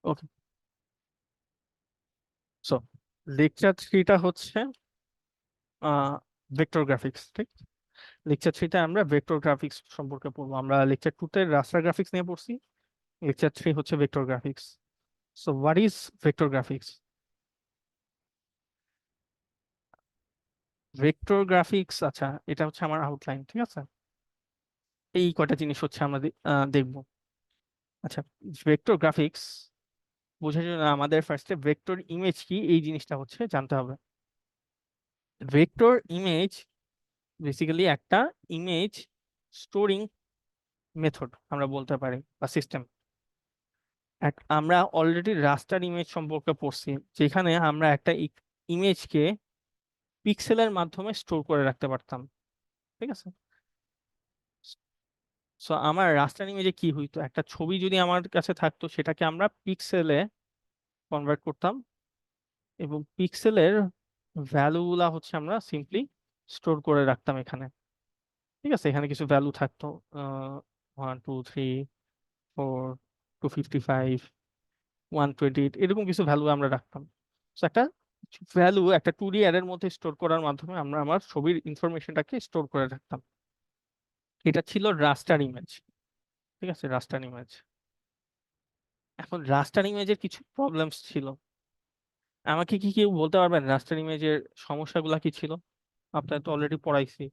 ওকে, so lecture 3টা হচ্ছে vector graphics, ঠিক? লেকচার 3তে আমরা ভেক্টর গ্রাফিক্স সম্পর্কে পড়বো। আমরা লেকচার 2তে রাস্টার গ্রাফিক্স নিয়ে পড়ছি, লেকচার 3 হচ্ছে vector graphics. So what is vector graphics? Vector graphics, আচ্ছা, এটা হচ্ছে আমার আউটলাইন, ঠিক আছে? এই কয়টা জিনিস হচ্ছে আমরা দেখবো। আচ্ছা, ভেক্টর গ্রাফিক্স বোঝার জন্য আমাদের ফার্স্টে ভেক্টর ইমেজ কি এই জিনিসটা হচ্ছে জানতে হবে। ভেক্টর ইমেজ বেসিক্যালি একটা ইমেজ স্টোরিং মেথড আমরা বলতে পারি, বা সিস্টেম। আমরা অলরেডি রাস্টার ইমেজ সম্পর্কে পড়ছি, যেখানে আমরা একটা ইমেজকে পিক্সেলের মাধ্যমে স্টোর করে রাখতে পারতাম, ঠিক আছে? সো আমার রাস্টার ইমেজে কি হইতো, একটা ছবি যদি আমার কাছে থাকতো সেটাকে আমরা পিক্সেলে কনভার্ট করতাম, এবং পিক্সেলের ভ্যালুগুলা হচ্ছে আমরা সিম্পলি স্টোর করে রাখতাম এখানে, ঠিক আছে? এখানে কিছু ভ্যালু থাকতো, 1 2 3 4 255 128, এরকম কিছু ভ্যালু আমরা রাখতাম। তো একটা ভ্যালু একটা 2D অ্যারের মধ্যে স্টোর করার মাধ্যমে আমরা আমার ছবির ইনফরমেশনটাকে স্টোর করে রাখতাম। এটা ছিল রাস্টার ইমেজ, ঠিক আছে? রাস্টার ইমেজ। এখন রাস্টার ইমেজের কিছু প্রবলেমস ছিল। আমাকে কি কেউ বলতে পারবেন রাস্টার ইমেজের সমস্যাগুলো কি ছিল? আপনার তো অলরেডি পড়াইছি।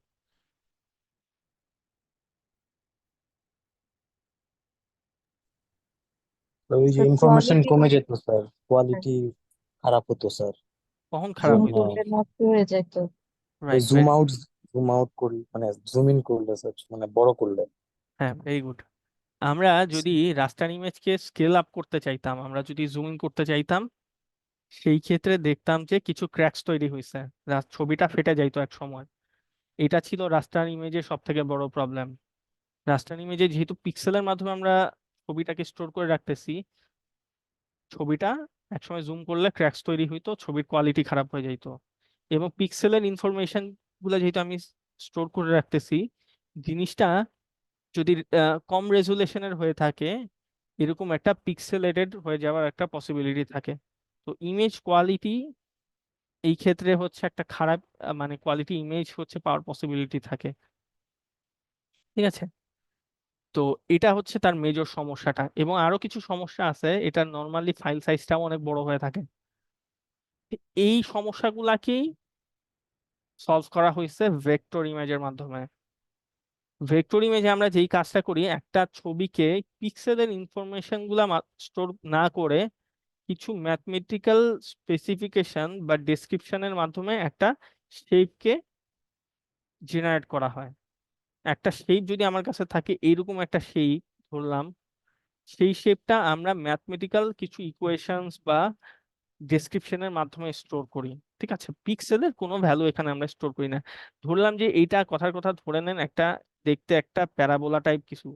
ওই যে স্যার ইনফরমেশন কোয়ালিটি কমে যেত স্যার, কোয়ালিটি খারাপ হতো স্যার। কখন খারাপ জুম জুম হইতো? করলে নষ্ট হয়ে যেত। Right, zoom out, zoom out করি মানে জুম ইন করলে স্যার, মানে বড় করলে। হ্যাঁ, ভেরি গুড। আমরা যদি রাস্টার ইমেজকে স্কেল আপ করতে চাইতাম, আমরা যদি জুম ইন করতে চাইতাম, সেই ক্ষেত্রে দেখতাম যে কিছু ক্র্যাকস তৈরি হয়েছে, ছবিটা ফেটে যাইতো এক সময়। এটা ছিল রাস্টার ইমেজের সব থেকে বড় প্রবলেম। রাস্টার ইমেজে যেহেতু পিক্সেলের মাধ্যমে আমরা ছবিটাকে স্টোর করে রাখতেছি, ছবিটা একসময় জুম করলে ক্র্যাকস তৈরি হইতো, ছবির কোয়ালিটি খারাপ হয়ে যাইতো। এবং পিক্সেলের ইনফরমেশন গুলো যেহেতু আমি স্টোর করে রাখতেছি, জিনিসটা যদি কম রেজুলেশনের হয়ে থাকে, এরকম একটা পিক্সেলেটেড হয়ে যাওয়ার একটা পসিবিলিটি থাকে। তো ইমেজ কোয়ালিটি এই ক্ষেত্রে হচ্ছে একটা খারাপ, মানে কোয়ালিটি ইমেজ হচ্ছে পাওয়ার পসিবিলিটি থাকে, ঠিক আছে? তো এটা হচ্ছে তার মেজর সমস্যাটা, এবং আরো কিছু সমস্যা আছে। এটা নর্মালি ফাইল সাইজটাও অনেক বড় হয়ে থাকে। এই সমস্যাগুলাকেই সলভ করা হয়েছে ভেক্টর ইমেজের মাধ্যমে। ভেক্টর ইমেজে আমরা যেই কাজটা করি, একটা ছবিকে পিক্সেলের ইনফরমেশন গুলা স্টোর না করে কিছু ম্যাথমেটিক্যাল স্পেসিফিকেশন বা ডেসক্রিপশনের মাধ্যমে একটা শেপকে জেনারেট করা হয়। একটা শেপ যদি আমার কাছে থাকে, এইরকম একটা শেপ ধরলাম, সেই শেপটা আমরা ম্যাথমেটিক্যাল কিছু ইকুয়েশনস বা ডেসক্রিপশনের মাধ্যমে স্টোর করি, ঠিক আছে? পিক্সেলের কোনো ভ্যালু এখানে আমরা স্টোর করি না। ধরলাম যে এইটা, কথার কথা ধরে নেন একটা দেখতে একটা প্যারাবোলা টাইপ কিছু।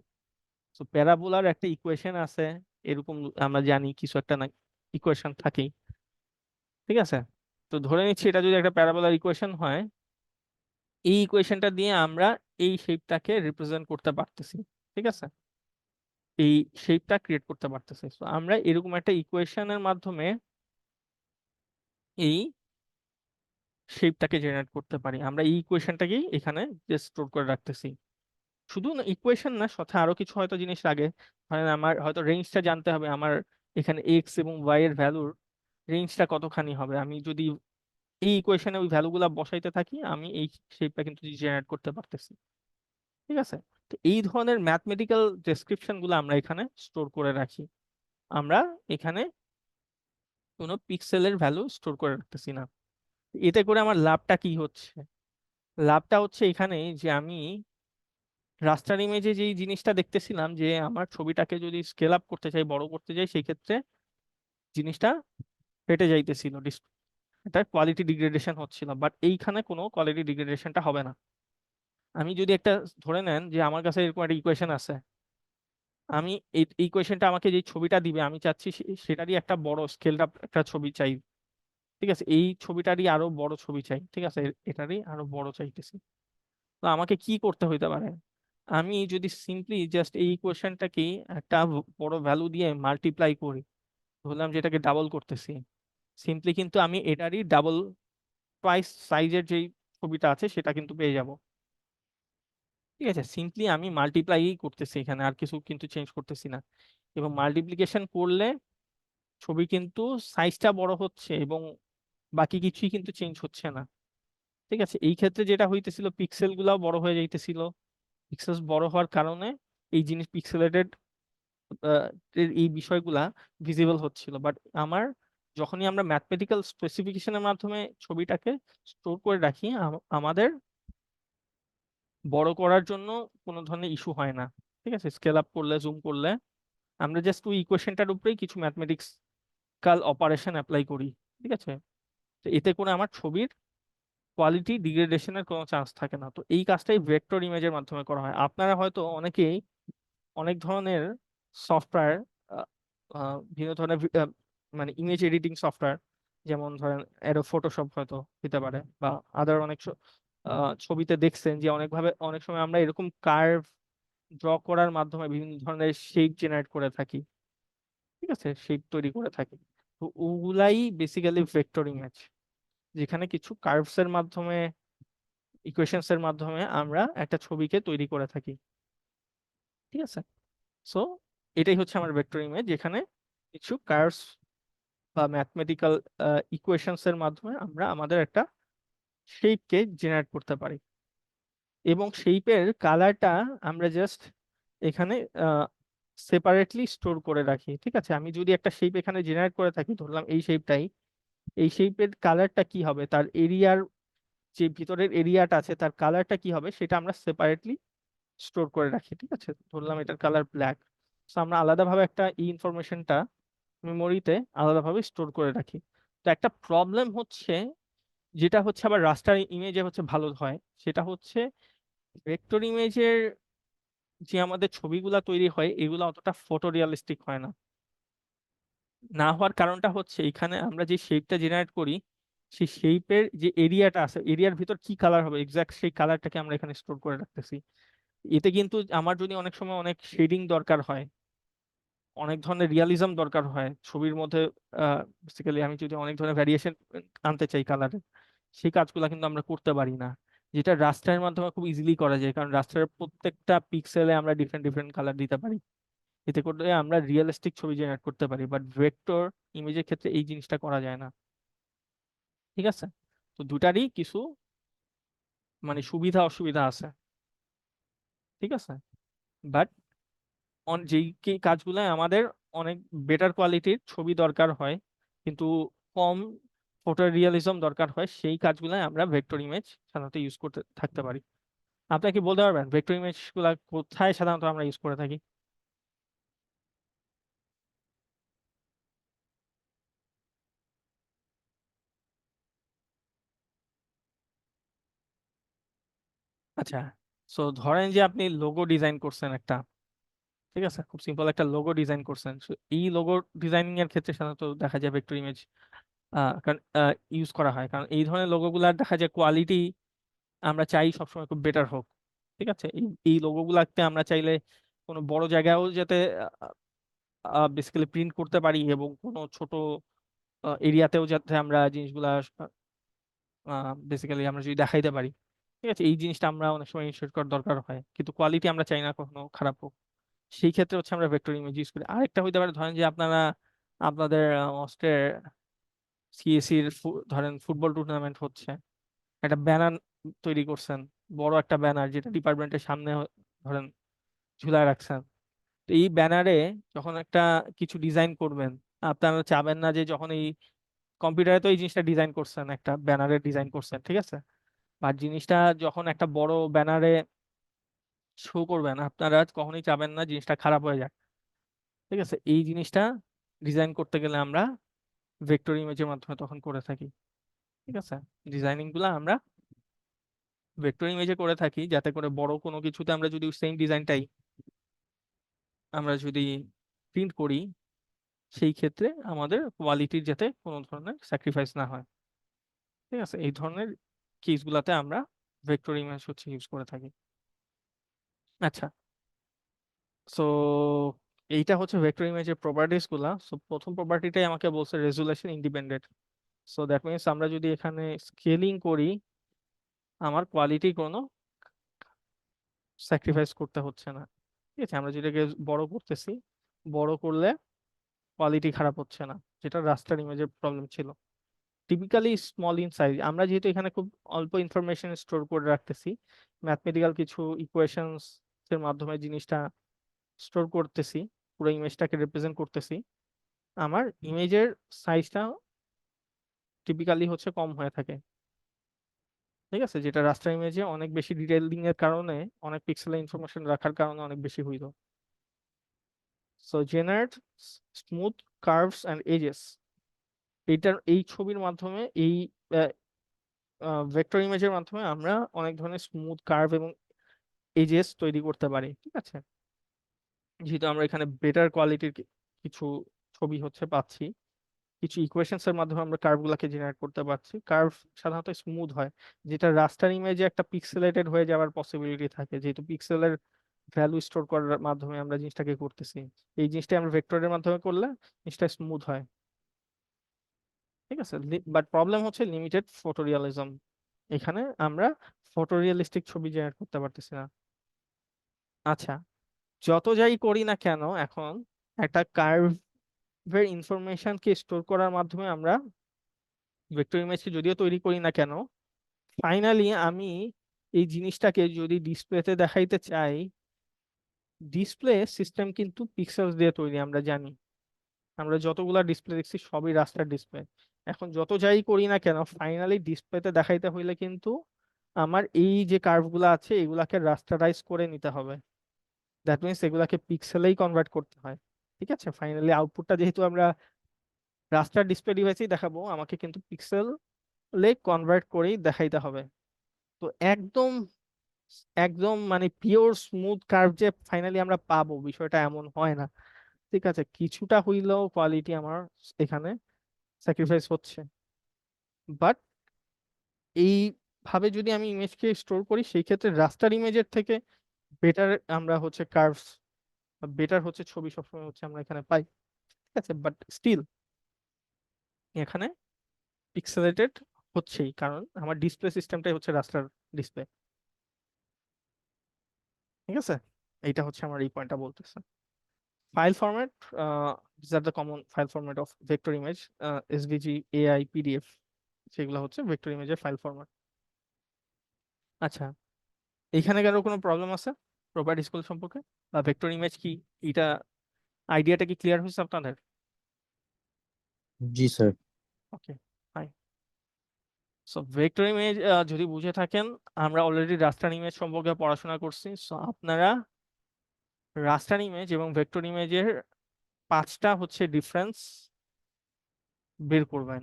তো প্যারাবোলার একটা ইকুয়েশন আছে, এরকম আমরা জানি কিছু একটা না ইকুয়েশন থাকেই, ঠিক আছে? তো ধরে নিচ্ছি এটা যদি একটা প্যারাবোলার ইকুয়েশন হয়, এই ইকুয়েশনটা দিয়ে আমরা এই শেপটাকে রিপ্রেজেন্ট করতে পারতেছি, ঠিক আছে? এই শেপটা ক্রিয়েট করতে পারতেছি। তো আমরা এরকম একটা ইকুয়েশনের মাধ্যমে এই শেপটাকে জেনারেট করতে পারি। আমরা এই ইকুয়েশনটাকেই এখানে স্টোর করে রাখতেছি। শুধু ইকুয়েশন না, সাথে আরো কিছু হয়তো জিনিস লাগে। ধরেন আমার হয়তো রেঞ্জটা জানতে হবে, আমার এখানে এক্স এবং ওয়াই এর ভ্যালুর রেঞ্জটা কতখানি হবে। আমি যদি এই ইকুয়েশনে ওই ভ্যালুগুলা বসাইতে থাকি, আমি এই শেপটা কিন্তু জেনারেট করতে পারতেছি, ঠিক আছে? তো এই ধরনের ম্যাথমেটিক্যাল ডেসক্রিপশন গুলো আমরা এখানে স্টোর করে রাখি। আমরা এখানে কোনো পিক্সেলের ভ্যালু স্টোর করে রাখতেছি না। এতে করে আমার লাভটা কি হচ্ছে? লাভটা হচ্ছে এখানে যে আমি রাস্টার ইমেজে যেই জিনিসটা দেখতেছিলাম, যে আমার ছবিটাকে যদি স্কেল আপ করতে চাই, বড় করতে চাই, সেই ক্ষেত্রে জিনিসটা ফেটে যাইতেছিল, এটা কোয়ালিটি ডিগ্রেডেশন হচ্ছিল। বাট এইখানে কোনো কোয়ালিটি ডিগ্রেডেশনটা হবে না। আমি যদি একটা, ধরে নেন যে আমার কাছে এরকম একটা ইকুয়েশন আছে, আমি এই ইকুয়েশনটা আমাকে যে ছবিটা দিবে, আমি চাচ্ছি সেটারই একটা বড় স্কেলড আপ একটা ছবি চাই, ঠিক আছে? এই ছবিটারই আরো বড় ছবি চাই, ঠিক আছে? এটারই আরো বড় চাইতেছি। তো আমাকে কি করতে হইতে পারে? আমি যদি সিম্পলি জাস্ট এই ইকুয়েশনটাকে একটা বড় ভ্যালু দিয়ে মাল্টিপ্লাই করি, ধরলাম যে এটাকে ডাবল করতেছি, সিম্পলি কিন্তু আমি এটারই ডাবল টুয়াইস সাইজের যেই ছবিটা আছে সেটা কিন্তু পেয়ে যাব। ঠিক আছে, সিম্পলি আমি মাল্টিপ্লাই করতেছি এখানে, আর কিছু কিন্তু চেঞ্জ করতেছি না। এবং মাল্টিপ্লিকেশন করলে ছবি কিন্তু সাইজটা বড় হচ্ছে এবং বাকি কিছুই কিন্তু চেঞ্জ হচ্ছে না। ঠিক আছে, এই ক্ষেত্রে যেটা হইতেছিল পিক্সেল গুলাও বড় হয়ে যাইতেছিল। পিক্সেলস বড় হওয়ার কারণে এই জিনিস পিক্সেলেটেড এই বিষয়গুলা ভিজিবল হচ্ছিল। বাট আমার যখনই আমরা ম্যাথমেটিক্যাল স্পেসিফিকেশনের মাধ্যমে ছবিটাকে স্টোর করে রাখি, আমাদের বড় করার জন্য কোনো ধরনের ইস্যু হয় না। ঠিক আছে, স্কেল আপ করলে জুম করলে আমরা জাস্ট ওই ইকুয়েশনটার উপরেই কিছু ম্যাথমেটিক্যাল অপারেশন অ্যাপ্লাই করি। ঠিক আছে, তো এতে করে আমার ছবির কোয়ালিটি ডিগ্রেডেশনের কোনো চান্স থাকে না। তো এই কাজটাই ভেক্টর ইমেজের মাধ্যমে করা হয়। আপনারা হয়তো অনেকেই অনেক ধরনের সফটওয়্যার, বিভিন্ন ধরনের মানে ইমেজ এডিটিং সফটওয়্যার, যেমন ধরেন অ্যাডোব ফটোশপ হয়তো হতে পারে, বা আদার অনেক ছবিতে দেখছেন যে অনেক সময় আমরা এরকম কার্ভ ড্র করার মাধ্যমে বিভিন্ন ধরনের শেপ জেনারেট করে থাকি। ঠিক আছে, শেপ তৈরি করে থাকি। তো ওগুলাই বেসিক্যালি ভেক্টর ইমেজ, যেখানে কিছু কার্ভস এর মাধ্যমে, ইকুয়েশনস এর মাধ্যমে আমরা একটা ছবিকে তৈরি করে থাকি। ঠিক আছে, সো এটাই হচ্ছে আমার ভেক্টর ইমেজ, যেখানে কিছু কার্ভস বা ম্যাথমেটিক্যাল ইকুয়েশনস এর মাধ্যমে আমরা আমাদের একটা শেপকে জেনারেট করতে পারি। এবং শেপের কালারটা আমরা জাস্ট এখানে সেপারেটলি স্টোর করে রাখি। ঠিক আছে, আমি যদি একটা শেপ এখানে জেনারেট করে থাকি, ধরলাম এই শেপটাই, এই শেপের কালারটা কি হবে, তার এরিয়ার যে ভিতরের এরিয়াটা আছে তার কালারটা কি হবে, সেটা আমরা সেপারেটলি স্টোর করে রাখি। ঠিক আছে, ধরলাম এটার কালার ব্ল্যাক, তো আমরা আলাদাভাবে একটা এই ইনফরমেশনটা মেমোরিতে আলাদাভাবে স্টোর করে রাখি। তো একটা প্রবলেম হচ্ছে, যেটা হচ্ছে আবার রাস্টার ইমেজে হচ্ছে ভালো হয়, সেটা হচ্ছে ভেক্টর ইমেজের যে আমাদের ছবিগুলা তৈরি হয় এগুলো অতটা ফটো রিয়ালিস্টিক হয় না। না হওয়ার কারণটা হচ্ছে এখানে আমরা যে শেপটা জেনারেট করি, সেই শেপের যে এরিয়াটা আছে, এরিয়ার ভিতর কি কালার হবে এক্সাক্ট সেই কালারটাকে আমরা এখানে স্টোর করে রাখতেছি। এতে কিন্তু আমার যদি অনেক সময় অনেক শেডিং দরকার হয়, অনেক ধরনের রিয়ালিজম দরকার হয় ছবির মধ্যে, বেসিক্যালি আমি যদি অনেক ধরনের ভ্যারিয়েশন আনতে চাই কালারে, সেই কাজগুলো কিন্তু আমরা করতে পারি না, যেটা রাস্টারের মাধ্যমে খুব ইজিলি করা যায়, কারণ রাস্টারের প্রত্যেকটা পিক্সেলে আমরা ডিফারেন্ট ডিফারেন্ট কালার দিতে পারি। এতে করে আমরা রিয়েলিস্টিক ছবি জেনারেট করতে পারি, বাট ভেক্টর ইমেজের ক্ষেত্রে এই জিনিসটা করা যায় না। ঠিক আছে, তো দুটারই কিছু মানে সুবিধা অসুবিধা আছে। ঠিক আছে, বাট যেই কাজগুলো আমাদের অনেক বেটার কোয়ালিটির ছবি দরকার হয়, কিন্তু কম ফটো রিয়ালিজম দরকার হয়, সেই কাজগুলো আমরা ভেক্টর ইমেজ সাধারণত ইউজ করতে থাকতে পারি। আপনারা কি বলতে পারবেন ভেক্টর ইমেজ গুলা কোথায় সাধারণত আমরা ইউজ করে থাকি? আচ্ছা, সো ধরেন যে আপনি লোগো ডিজাইন করছেন একটা, ঠিক আছে, খুব সিম্পল একটা লোগো ডিজাইন করছেন। So, এই লোগো ডিজাইনিং এর ক্ষেত্রে সাধারণত দেখা যায় ভেক্টর ইমেজ কারণ ইউজ করা হয়, কারণ এই ধরনের লোগোগুলার দেখা যায় কোয়ালিটি আমরা চাই সবসময় খুব বেটার হোক। ঠিক আছে, এই লোগোগুলাতে আমরা চাইলে কোনো বড় জায়গায়ও যাতে বেসিক্যালি প্রিন্ট করতে পারি, এবং কোনো ছোট এরিয়াতেও যাতে আমরা জিনিসগুলা বেসিক্যালি আমরা যদি দেখাইতে পারি। ঠিক আছে, এই জিনিসটা আমরা অনেক সময় ইনশিওর করার দরকার হয়, কিন্তু কোয়ালিটি আমরা চাই না কখনো খারাপ হোক। সেই ক্ষেত্রে হচ্ছে আমরা ভেক্টর ইমেজ ইউজ করি। আরেকটা হইতে পারে, ধরেন যে আপনারা আপনাদের অস্ট্রের সিএসির ধরেন ফুটবল টুর্নামেন্ট হচ্ছে, একটা ব্যানার তৈরি করছেন, বড় একটা ব্যানার যেটা ডিপার্টমেন্টের সামনে ধরেন ঝুলায় রাখছেন। তো এই ব্যানারে যখন একটা কিছু ডিজাইন করবেন, আপনারা চাবেন না যে যখন এই কম্পিউটারে তো এই জিনিসটা ডিজাইন করছেন, একটা ব্যানারে ডিজাইন করছেন, ঠিক আছে, আর জিনিসটা যখন একটা বড় ব্যানারে শো করবেন, আপনারা কখনোই চাবেন না জিনিসটা খারাপ হয়ে যায়। ঠিক আছে, এই জিনিসটা ডিজাইন করতে গেলে আমরা ভেক্টর ইমেজের মাধ্যমে তখন করে থাকি। ঠিক আছে, ডিজাইনিং গুলো আমরা ভেক্টর ইমেজে করে থাকি, যাতে করে বড় কোনো কিছুতে আমরা যদি সেম ডিজাইনটাই আমরা যদি প্রিন্ট করি, সেই ক্ষেত্রে আমাদের কোয়ালিটির যাতে কোনো ধরনের স্যাক্রিফাইস না হয়। ঠিক আছে, এই ধরনের কেসগুলোতে আমরা ভেক্টর ইমেজ হচ্ছে ইউজ করে থাকি। আচ্ছা, সো এইটা হচ্ছে ভেক্টর ইমেজের প্রপার্টিস গুলা। সো প্রথম প্রপার্টিটাই আমাকে বলছে resolution independent. So that means আমরা যদি এখানে স্কেলিং করি, আমার কোয়ালিটি কোনো স্যাক্রিফাইস করতে হচ্ছে না। ঠিক আছে, আমরা যেটাকে বড় করতেছি, বড় করলে কোয়ালিটি খারাপ হচ্ছে না, যেটা রাস্টার ইমেজের প্রবলেম ছিল। টিপিক্যালি স্মল ইন সাইজ, আমরা যেহেতু এখানে খুব অল্প ইনফরমেশন স্টোর করে রাখতেছি, ম্যাথমেটিক্যাল কিছু ইকুয়েশনস এর মাধ্যমে জিনিসটা স্টোর করতেছি, পুরো ইমেজটাকে রিপ্রেজেন্ট করতেছি, আমার ইমেজের সাইজটা টিপিক্যালি হচ্ছে কম হয়ে থাকে। ঠিক আছে, যেটা রাস্টার ইমেজে অনেক বেশি ডিটেইলিং এর কারণে, অনেক পিক্সেলের ইনফরমেশন রাখার কারণে অনেক বেশি হইতো। So generate smooth curves and edges, এই ছবির মাধ্যমে, এই ভেক্টর ইমেজের মাধ্যমে আমরা অনেক ধরনের স্মুথ কার্ভ এবং এজেস তৈরি করতে পারি। ঠিক আছে, যেহেতু আমরা এখানে বেটার কোয়ালিটির কিছু ছবি হচ্ছে পাচ্ছি, কিছু ইকুয়েশনস এর মাধ্যমে আমরা কার্ভ গুলাকে জেনারেট করতে পারছি। কার্ভ সাধারণত স্মুথ হয়, যেটা রাস্টার ইমেজে একটা পিক্সেলেটেড হয়ে যাওয়ার পসিবিলিটি থাকে, যেহেতু পিক্সেলের ভ্যালু স্টোর করার মাধ্যমে আমরা জিনিসটাকে করতেছি। এই জিনিসটা আমরা ভেক্টরের মাধ্যমে করলে জিনিসটা স্মুথ হয়। ঠিক আছে, বাট প্রবলেম হচ্ছে লিমিটেড ফটোরিয়ালিজম। এখানে আমরা ফটোরিয়ালিস্টিক ছবি জেনারেট করতে পারতেছি না। আচ্ছা, যত যাই করি না কেন, এখন একটা কার্ভের ইনফরমেশনকে স্টোর করার মাধ্যমে আমরা ভেক্টর ইমেজকে যদিও তৈরি করি না কেন, ফাইনালি আমি এই জিনিসটাকে যদি ডিসপ্লেতে দেখাইতে চাই, ডিসপ্লে সিস্টেম কিন্তু পিক্সেলস দিয়ে তৈরি, আমরা জানি। আমরা যতগুলা ডিসপ্লে দেখছি সবই রাস্টার ডিসপ্লে। এখন যত যাই করি না কেন, ফাইনালি ডিসপ্লেতে দেখাইতে হইলে কিন্তু আমার এই যে কার্ভ গুলা আছে এগুলাকে রাস্টারাইজ করে নিতে হবে। দ্যাট মিনস এগুলাকে পিক্সেলেই কনভার্ট করতে হয়। ঠিক আছে, ফাইনালি আউটপুটটা যেহেতু আমরা রাস্টার ডিসপ্লে ডিভাইসেই দেখাবো, আমাকে কিন্তু পিক্সেলে কনভার্ট করেই দেখাইতে হবে। তো একদম একদম মানে পিওর স্মুথ কার্ভ যে ফাইনালি আমরা পাবো, বিষয়টা এমন হয় না। ঠিক আছে, কিছুটা হইলেও কোয়ালিটি আমার এখানে স্যাক্রিফাইস হচ্ছে। বাট এইভাবে যদি আমি ইমেজকে স্টোর করি, সেই ক্ষেত্রে রাস্টার ইমেজের থেকে বেটার আমরা হচ্ছে কার্ভস, বেটার হচ্ছে ছবি সবসময় হচ্ছে আমরা এখানে পাই। ঠিক আছে, বাট স্টিল এখানে পিক্সেলেটেড হচ্ছেই, কারণ আমার ডিসপ্লে সিস্টেমটাই হচ্ছে রাস্টার ডিসপ্লে। ঠিক আছে, এইটা হচ্ছে আমার এই পয়েন্টটা বলতেছে। File format, these are the common file format of vector image, SVG, AI, PDF, সেগুলো হচ্ছে ভেক্টর ইমেজের ফাইল ফরম্যাট। আচ্ছা, এখানে কারো কোনো প্রবলেম আছে প্রপার্টিস গুলো সম্পর্কে, বা ভেক্টর ইমেজ কি, এটা আইডিয়াটা কি ক্লিয়ার হয়েছে আপনাদের? জি স্যার। ওকে, ফাইন। সো ভেক্টর ইমেজ যদি বুঝে থাকেন, আমরা অলরেডি রাস্টার ইমেজ সম্পর্কে পড়াশোনা করছি। সো আপনারা রাস্টার ইমেজ এবং ভেক্টর ইমেজের 5টা হচ্ছে ডিফারেন্স বের করবেন।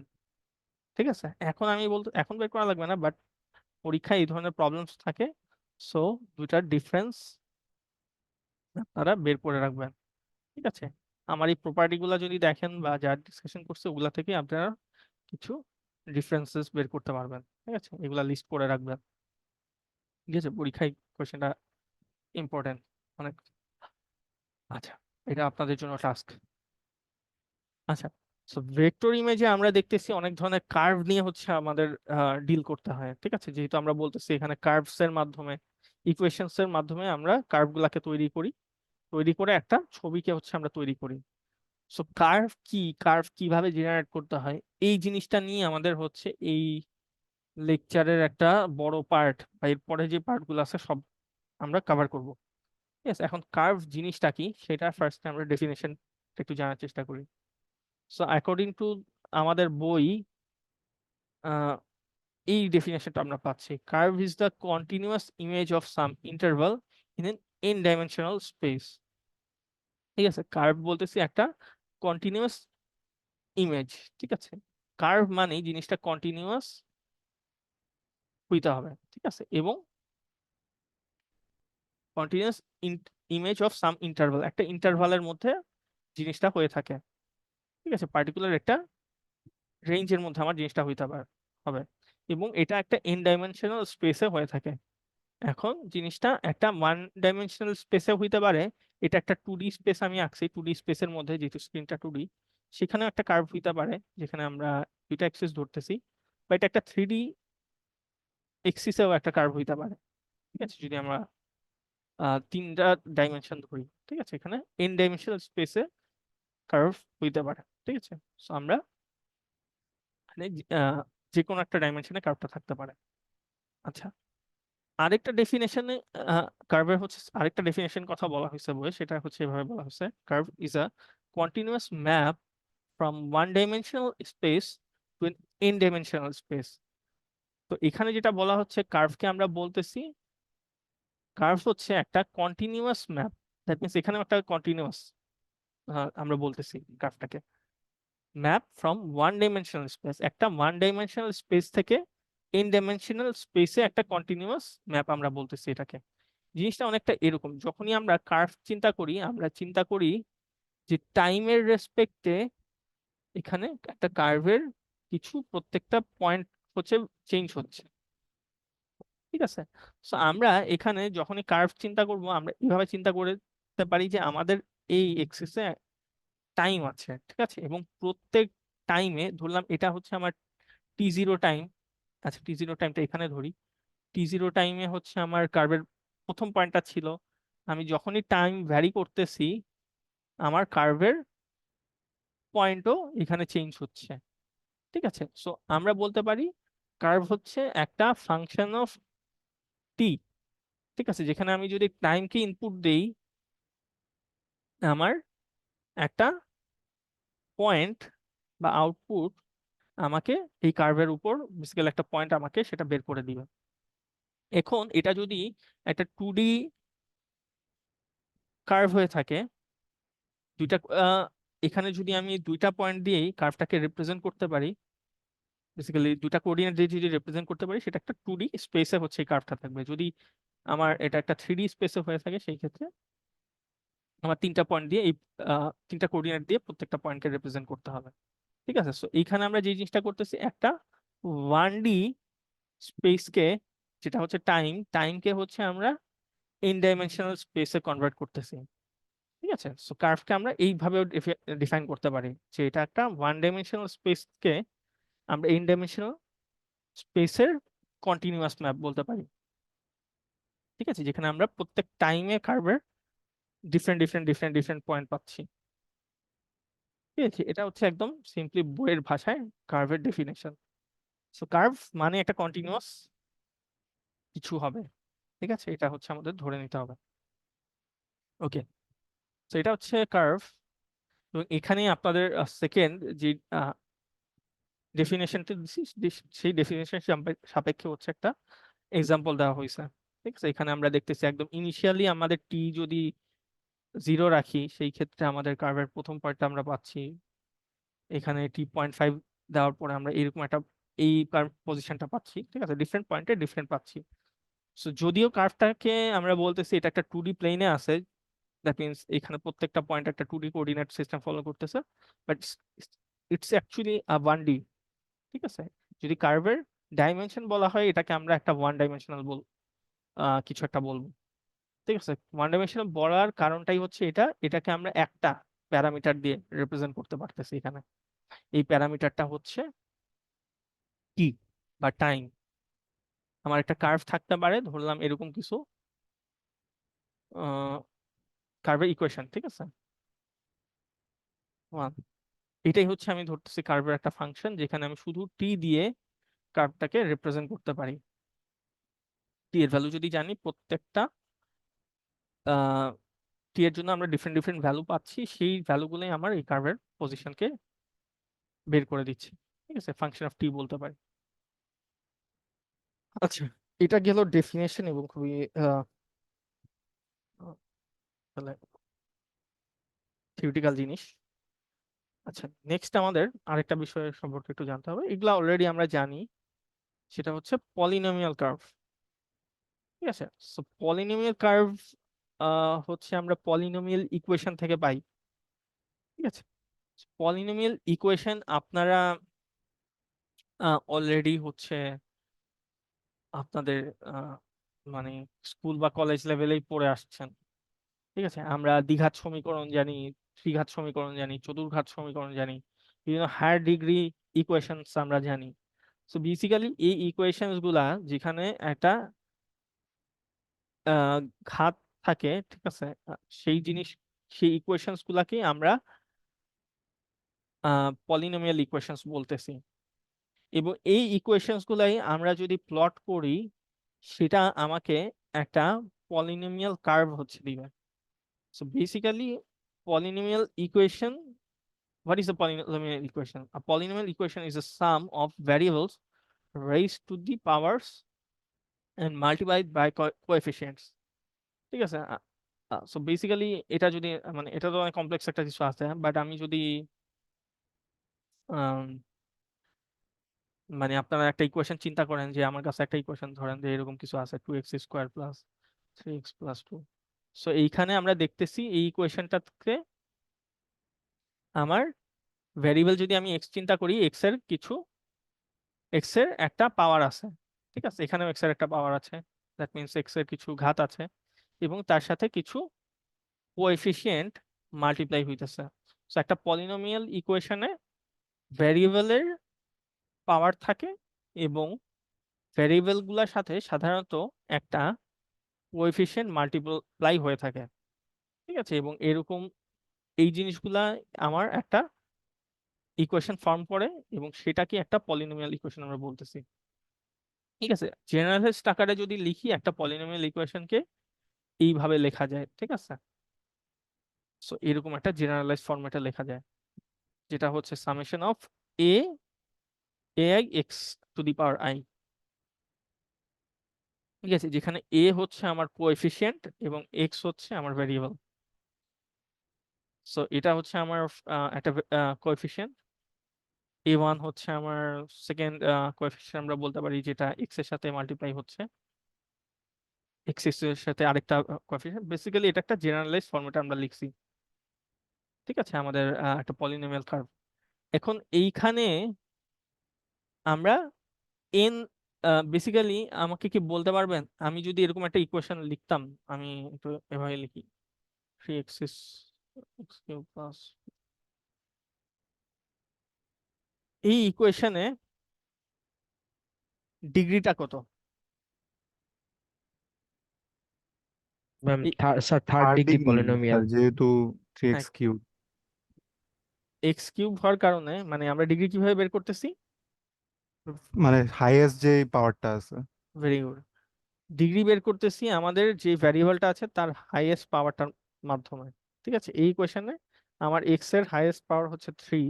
ঠিক আছে, এখন আমি বলতে, এখন বের করা লাগবে না, বাট পরীক্ষায় এই ধরনের প্রবলেমস থাকে। সো দুইটার ডিফারেন্স আপনারা বের করে রাখবেন। ঠিক আছে, আমার এই প্রপার্টি গুলা যদি দেখেন বা যা ডিসকাশন করছে ওগুলা থেকে আপনারা কিছু ডিফারেন্সেস বের করতে পারবেন। ঠিক আছে, এগুলা লিস্ট করে রাখবেন। ঠিক আছে, পরীক্ষায় কোশ্চেনটা ইম্পর্টেন্ট অনেক। আচ্ছা, এটা আপনাদের জন্য টাস্ক। আচ্ছা, সো ভেক্টর ইমেজে আমরা দেখতেছি অনেক ধরনের কার্ভ নিয়ে হচ্ছে আমাদের ডিল করতে হয়। ঠিক আছে, যেহেতু আমরা বলতেছি এখানে কার্ভস এর মাধ্যমে, ইকুয়েশনস এর মাধ্যমে আমরা কার্ভ গুলাকে তৈরি করি, তৈরি করে একটা ছবিকে হচ্ছে আমরা তৈরি করি। সো কার্ভ কি, কার্ভ কিভাবে জেনারেট করতে হয়, এই জিনিসটা নিয়ে আমাদের হচ্ছে এই লেকচারের একটা বড় পার্ট, বা এরপরে যে পার্ট গুলো আছে সব আমরা কভার করব। ঠিক আছে, এখন কার্ভ জিনিসটা কি সেটা ফার্স্ট আমরা ডেফিনেশন একটু জানার চেষ্টা করি। সো অ্যাকর্ডিং টু আমাদের বই, আহ, এই ডেফিনেশনটা আমরা পাচ্ছি, curve is the continuous image of some interval in an N dimensional space. ঠিক আছে, কার্ভ বলতেছি একটা কন্টিনিউয়াস ইমেজ। ঠিক আছে, কার্ভ মানে জিনিসটা কন্টিনিউয়াস হইতে হবে। ঠিক আছে, এবং continuous image of some interval, একটা ইন্টারভালের মধ্যে জিনিসটা হয়ে থাকে। ঠিক আছে, পার্টিকুলার একটা রেঞ্জের মধ্যে আমার জিনিসটা হইতে হবে, এবং এটা একটা এন ডাইমেনশনাল স্পেসে হয়ে থাকে। এখন জিনিসটা একটা ওয়ান ডাইমেনশনাল স্পেসে হইতে পারে, এটা একটা 2D স্পেস আমি আঁকছি, 2D স্পেসের মধ্যে যেহেতু স্ক্রিনটা 2D, সেখানেও একটা কার্ভ হইতে পারে যেখানে আমরা দুইটা অ্যাক্সিস ধরতেছি, বা এটা একটা 3D এক্সিসেও একটা কার্ভ হইতে পারে। ঠিক আছে, যদি আমরা তিনটা ডাইমেনশন ধরি, ঠিক আছে, এখানে এন ডাইমেনশনাল স্পেসে কার্ভ হইতে পারে। ঠিক আছে, সো আমরা এখানে যে কোনো একটা ডাইমেনশনে কার্ভটা থাকতে পারে। আচ্ছা, আরেকটা ডেফিনেশনে কার্ভের হচ্ছে আরেকটা ডেফিনেশন কথা বলা হয়েছে বই, সেটা হচ্ছে এভাবে বলা হয়েছে: curve is a continuous map from one dimensional space to N N dimensional space. তো এখানে যেটা বলা হচ্ছে, কার্ভকে আমরা বলতেছি, কার্ভ হচ্ছে একটা কন্টিনিউয়াস ম্যাপ। দ্যাট মিনস এখানেও একটা কন্টিনিউয়াস আমরা বলতেছি কার্ভটাকে, map from one dimensional space, একটা ওয়ান ডাইমেনশনাল স্পেস থেকে এন ডাইমেনশনাল স্পেসে একটা কন্টিনিউয়াস ম্যাপ আমরা বলতেছি এটাকে। জিনিসটা অনেকটা এরকম, যখনই আমরা কার্ভ চিন্তা করি, আমরা চিন্তা করি যে টাইমের রেসপেক্টে এখানে একটা কার্ভের কিছু প্রত্যেকটা পয়েন্ট হচ্ছে চেঞ্জ হচ্ছে। ঠিক আছে, সো আমরা এখানে যখনই কার্ভ চিন্তা করব, আমরা এভাবে চিন্তা করতে পারি যে আমাদের এই এক্সিসে টাইম আছে, ঠিক আছে, এবং প্রত্যেক টাইমে ধরলাম এটা হচ্ছে আমার T0 টাইম। আচ্ছা, T0 টাইমটা এখানে ধরি। T0 টাইমে হচ্ছে আমার কার্ভের প্রথম পয়েন্টটা ছিল, আমি যখনই টাইম ভ্যারি করতেছি আমার কার্ভের পয়েন্টও এখানে চেঞ্জ হচ্ছে। ঠিক আছে, সো আমরা বলতে পারি কার্ভ হচ্ছে একটা ফাংশন অফ টি। ঠিক আছে, যেখানে আমি যদি টাইমকে ইনপুট দেই, আমার একটা পয়েন্ট বা আউটপুট আমাকে এই কার্ভের উপর বেসিক্যালি একটা পয়েন্ট আমাকে সেটা বের করে দিবে। এখন এটা যদি একটা 2D কার্ভ হয়ে থাকে, দুইটা এখানে যদি আমি দুইটা পয়েন্ট দিয়েই কার্ভটাকে রিপ্রেজেন্ট করতে পারি, বেসিক্যালি দুইটা কোঅর্ডিনেট দিয়ে যদি রিপ্রেজেন্ট করতে পারি, সেটা একটা 2D স্পেসে হচ্ছে এই কার্ভটা থাকবে। যদি আমার এটা একটা 3D স্পেসে হয়ে থাকে, সেই ক্ষেত্রে আমার তিনটা পয়েন্ট দিয়ে এই তিনটা কোঅর্ডিনেট দিয়ে প্রত্যেকটা পয়েন্টকে রিপ্রেজেন্ট করতে হবে। ঠিক আছে, সো এইখানে আমরা যে জিনিসটা করতেছি, একটা 1D স্পেসকে, যেটা হচ্ছে টাইমকে হচ্ছে আমরা ইন ডাইমেনশনাল স্পেসে কনভার্ট করতেছি। ঠিক আছে, সো কার্ভকে আমরা এইভাবেও ডিফাইন করতে পারি যে এটা একটা ওয়ান ডাইমেনশনাল স্পেসকে আমরা ইন ডাইমেনশনাল স্পেসের কন্টিনিউয়াস ম্যাপ বলতে পারি। ঠিক আছে, যেখানে আমরা প্রত্যেক টাইমে কার্ভের different different different different point পাচ্ছি। ঠিক আছে, এটা হচ্ছে একদম সিম্পলি বইয়ের ভাষায় কার্ভের ডেফিনেশন। সো কার্ভ মানে একটা কন্টিনিউয়াস কিছু হবে। ঠিক আছে, এটা হচ্ছে আমাদের ধরে নিতে হবে। ওকে, তো এটা হচ্ছে কার্ভ। এবং এখানে আপনাদের সেকেন্ড যে ডেফিনেশনটা দিচ্ছি, সেই ডেফিনেশন সাপেক্ষে হচ্ছে একটা এক্সাম্পল দেওয়া হয়েছে। ঠিক আছে, এখানে আমরা দেখতেছি একদম ইনিশিয়ালি আমাদের টি যদি 0 রাখি, সেই ক্ষেত্রে আমাদের কার্ভের প্রথম পয়েন্টটা আমরা পাচ্ছি এখানে T.5 দেওয়ার পরে আমরা এরকম একটা এই কার্ভ পজিশনটা পাচ্ছি। ঠিক আছে, ডিফারেন্ট পয়েন্টে ডিফারেন্ট পাচ্ছি। সো যদিও কার্ভটাকে আমরা বলতেছি এটা একটা 2D প্লেনে আছে, দ্যাট মিনস এখানে প্রত্যেকটা পয়েন্ট একটা 2D কোঅর্ডিনেট সিস্টেম ফলো করতেছে, বাট ইটস অ্যাকচুয়ালি 1D। ঠিক আছে, যদি কার্ভের ডাইমেনশন বলা হয়, এটাকে আমরা একটা ওয়ান ডাইমেনশনাল কিছু একটা বলবো। ঠিক আছে, ওয়ান ডাইমেনশনাল বলার কারণটাই হচ্ছে এটাকে আমরা একটা প্যারামিটার দিয়ে রিপ্রেজেন্ট করতে পারতেছি এখানে। এই প্যারামিটারটা হচ্ছে কি, বা টাইম। আমার একটা কার্ভ থাকতে পারে, ধরলাম এরকম কিছু কার্ভের ইকুয়েশন। ঠিক আছে, ওয়ান, এটাই হচ্ছে আমি ধরতেছি কার্ভের একটা ফাংশন, যেখানে আমি শুধু টি দিয়ে কার্ভটাকে রিপ্রেজেন্ট করতে পারি। টি এর ভ্যালু যদি জানি, প্রত্যেকটা টি এর জন্য আমরা ডিফারেন্ট ডিফারেন্ট ভ্যালু পাচ্ছি, সেই ভ্যালুগুলোই আমার এই কার্ভের পজিশনকে বের করে দিচ্ছে। ঠিক আছে, ফাংশন অফ টি বলতে পারি। আচ্ছা, এটা গেল ডেফিনেশন এবং খুবই থিওরিটিক্যাল জিনিস। আচ্ছা, নেক্সট আমাদের আরেকটা বিষয় সম্পর্কে একটু জানতে হবে, এগুলা অলরেডি আমরা জানি, সেটা হচ্ছে পলিনোমিয়াল কার্ভ। ঠিক আছে, সো পলিনোমিয়াল কার্ভ হচ্ছে আমরা পলিনোমিয়াল ইকুয়েশন থেকে পাই। ঠিক আছে, পলিনোমিয়াল ইকুয়েশন আপনারা অলরেডি হচ্ছে আপনাদের আহ, মানে স্কুল বা কলেজ লেভেলেই পড়ে আসছেন। ঠিক আছে, আমরা দ্বিঘাত সমীকরণ জানি, ত্রিঘাত সমীকরণ জানি, চতুর্ঘাত সমীকরণ জানি, বিভিন্ন হায়ার ডিগ্রি ইকুয়েশনস আমরা জানি। সো বেসিক্যালি এই ইকুয়েশনস গুলা যেখানে একটা আহ, ঘাত থাকে, ঠিক আছে, সেই জিনিস, সেই ইকুয়েশনস গুলাকে আমরা পলিনোমিয়াল ইকুয়েশনস বলতেছি। এবং এই ইকুয়েশনস গুলাই আমরা যদি প্লট করি, সেটা আমাকে একটা পলিনোমিয়াল কার্ভ হচ্ছে দিবে। So basically polynomial equation, what is a polynomial equation? A polynomial equation is a sum of variables raised to the powers and multiplied by coefficients. ঠিক আছে, সো বেসিক্যালি এটা যদি মানে এটা তো অনেক কমপ্লেক্স একটা কিছু আছে, বাট আমি যদি আম, মানে আপনারা একটা ইকুয়েশন চিন্তা করেন, যে আমার কাছে একটা ইকুয়েশন ধরেন যে এরকম কিছু আছে, 2x² plus 3x plus 2। So এইখানে আমরা দেখতেছি এই ইকুয়েশনটাকে আমার ভ্যারিয়েবল, যদি আমি এক্স চিন্তা করি, এক্স এর একটা পাওয়ার আছে, ঠিক আছে, এখানেও এক্স এর একটা পাওয়ার আছে, দ্যাট মিনস এক্স এর কিছু ঘাত আছে, এবং তার সাথে কিছু কোএফিসিয়েন্ট মাল্টিপ্লাই হইতেছে। তো একটা পলিনোমিয়াল ইকুয়েশনে ভ্যারিয়েবলের পাওয়ার থাকে, এবং ভ্যারিয়েবল গুলার সাথে সাধারণত একটা কোএফিসিয়েন্ট মাল্টিপ্লাই হয়ে থাকে, ঠিক আছে, এবং এরকম এই জিনিসগুলা আমার একটা ইকুয়েশন ফর্ম করে, এবং সেটাকে একটা পলিনোমিয়াল ইকুয়েশন আমরা বলতেছি। ঠিক আছে, জেনারেলাইজড আকারে যদি লিখি, একটা পলিনোমিয়াল ইকুয়েশনকে এইভাবে লেখা যায়, ঠিক আছে। সো এরকম একটা জেনারেলাইজ ফরম্যাটে লেখা যায়, যেটা হচ্ছে summation of A I x to the power I. ঠিক আছে, যেখানে এ হচ্ছে আমার কোএফিসিয়েন্ট এবং এক্স হচ্ছে আমার ভেরিয়েবল। সো এটা হচ্ছে আমার একটা কোএফিসিয়েন্ট, A1 হচ্ছে আমার সেকেন্ড কোএফিসিয়েন্ট আমরা বলতে পারি, যেটা এক্স এর সাথে মাল্টিপ্লাই হচ্ছে, এক্স এর সাথে আরেকটা কোএফিসিয়েন্ট। বেসিক্যালি এটা একটা জেনারেলাইজ ফরম্যাটে আমরা লিখছি, ঠিক আছে, আমাদের একটা পলিনোমিয়াল কার্ভ। এখন এইখানে আমরা এন, বেসিক্যালি আমাকে কি বলতে পারবেন, আমি যদি এরকম একটা ইকুয়েশন লিখতাম, আমি একটু এভাবে লিখি, 3x এক্স কিউব প্লাস, এই ইকুয়েশনে ডিগ্রিটা কত? ম্যাম, এই sir third third degree degree polynomial. Sir, যেহেতু থ্রি হ্যাঁ, এক্স কিউব। এক্স কিউব হওয়ার কারণে মানে আমরা ডিগ্রি কিভাবে বের করতেছি? মানে হাইয়েস্ট যে পাওয়ারটা আছে। Very good. ডিগ্রি বের করতেছি আমাদের যে ভ্যারিয়েবলটা আছে তার হাইয়েস্ট পাওয়ারটার মাধ্যমে। ঠিক আছে, এই কোয়েশনে আমার এক্স এর হাইয়েস্ট পাওয়ার হচ্ছে 3,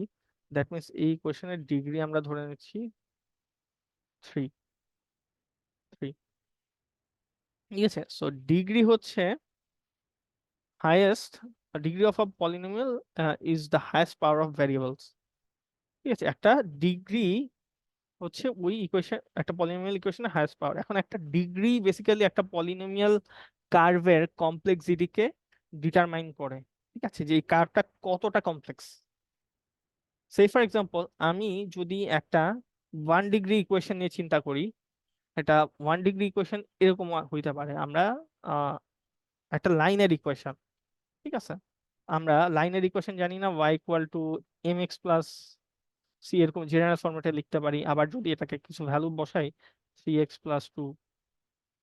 দ্যাট মিনস এই কোয়েশনের ডিগ্রি আমরা ধরে নিচ্ছি 3। 3, ঠিক আছে। সো ডিগ্রি হচ্ছে highest, degree of a polynomial is the highest power of variables. ঠিক আছে, একটা ডিগ্রি হচ্ছে ওই ইকুয়েশন, একটা পলিনোমিয়াল ইকুয়েশনের হাইয়েস্ট পাওয়ার। এখন একটা ডিগ্রি বেসিক্যালি একটা পলিনোমিয়াল কার্ভের কমপ্লেক্সিটিকে ডিটারমাইন করে, ঠিক আছে, যে এই কার্ভটা কতটা কমপ্লেক্স। সে ফর এক্সাম্পল, আমি যদি একটা 1 ডিগ্রি ইকুয়েশন নিয়ে চিন্তা করি, একটা 1 ডিগ্রি ইকুয়েশন এরকম হইতে পারে, আমরা আহ, একটা লাইনের ইকুয়েশন, ঠিক আছে, আমরা লাইনের ইকুয়েশন জানি না, y = mx + c, এরকম জেনারেল ফরম্যাটে লিখতে পারি। আবার যদি এটাকে কিছু ভ্যালু বসাই, 3x + 2,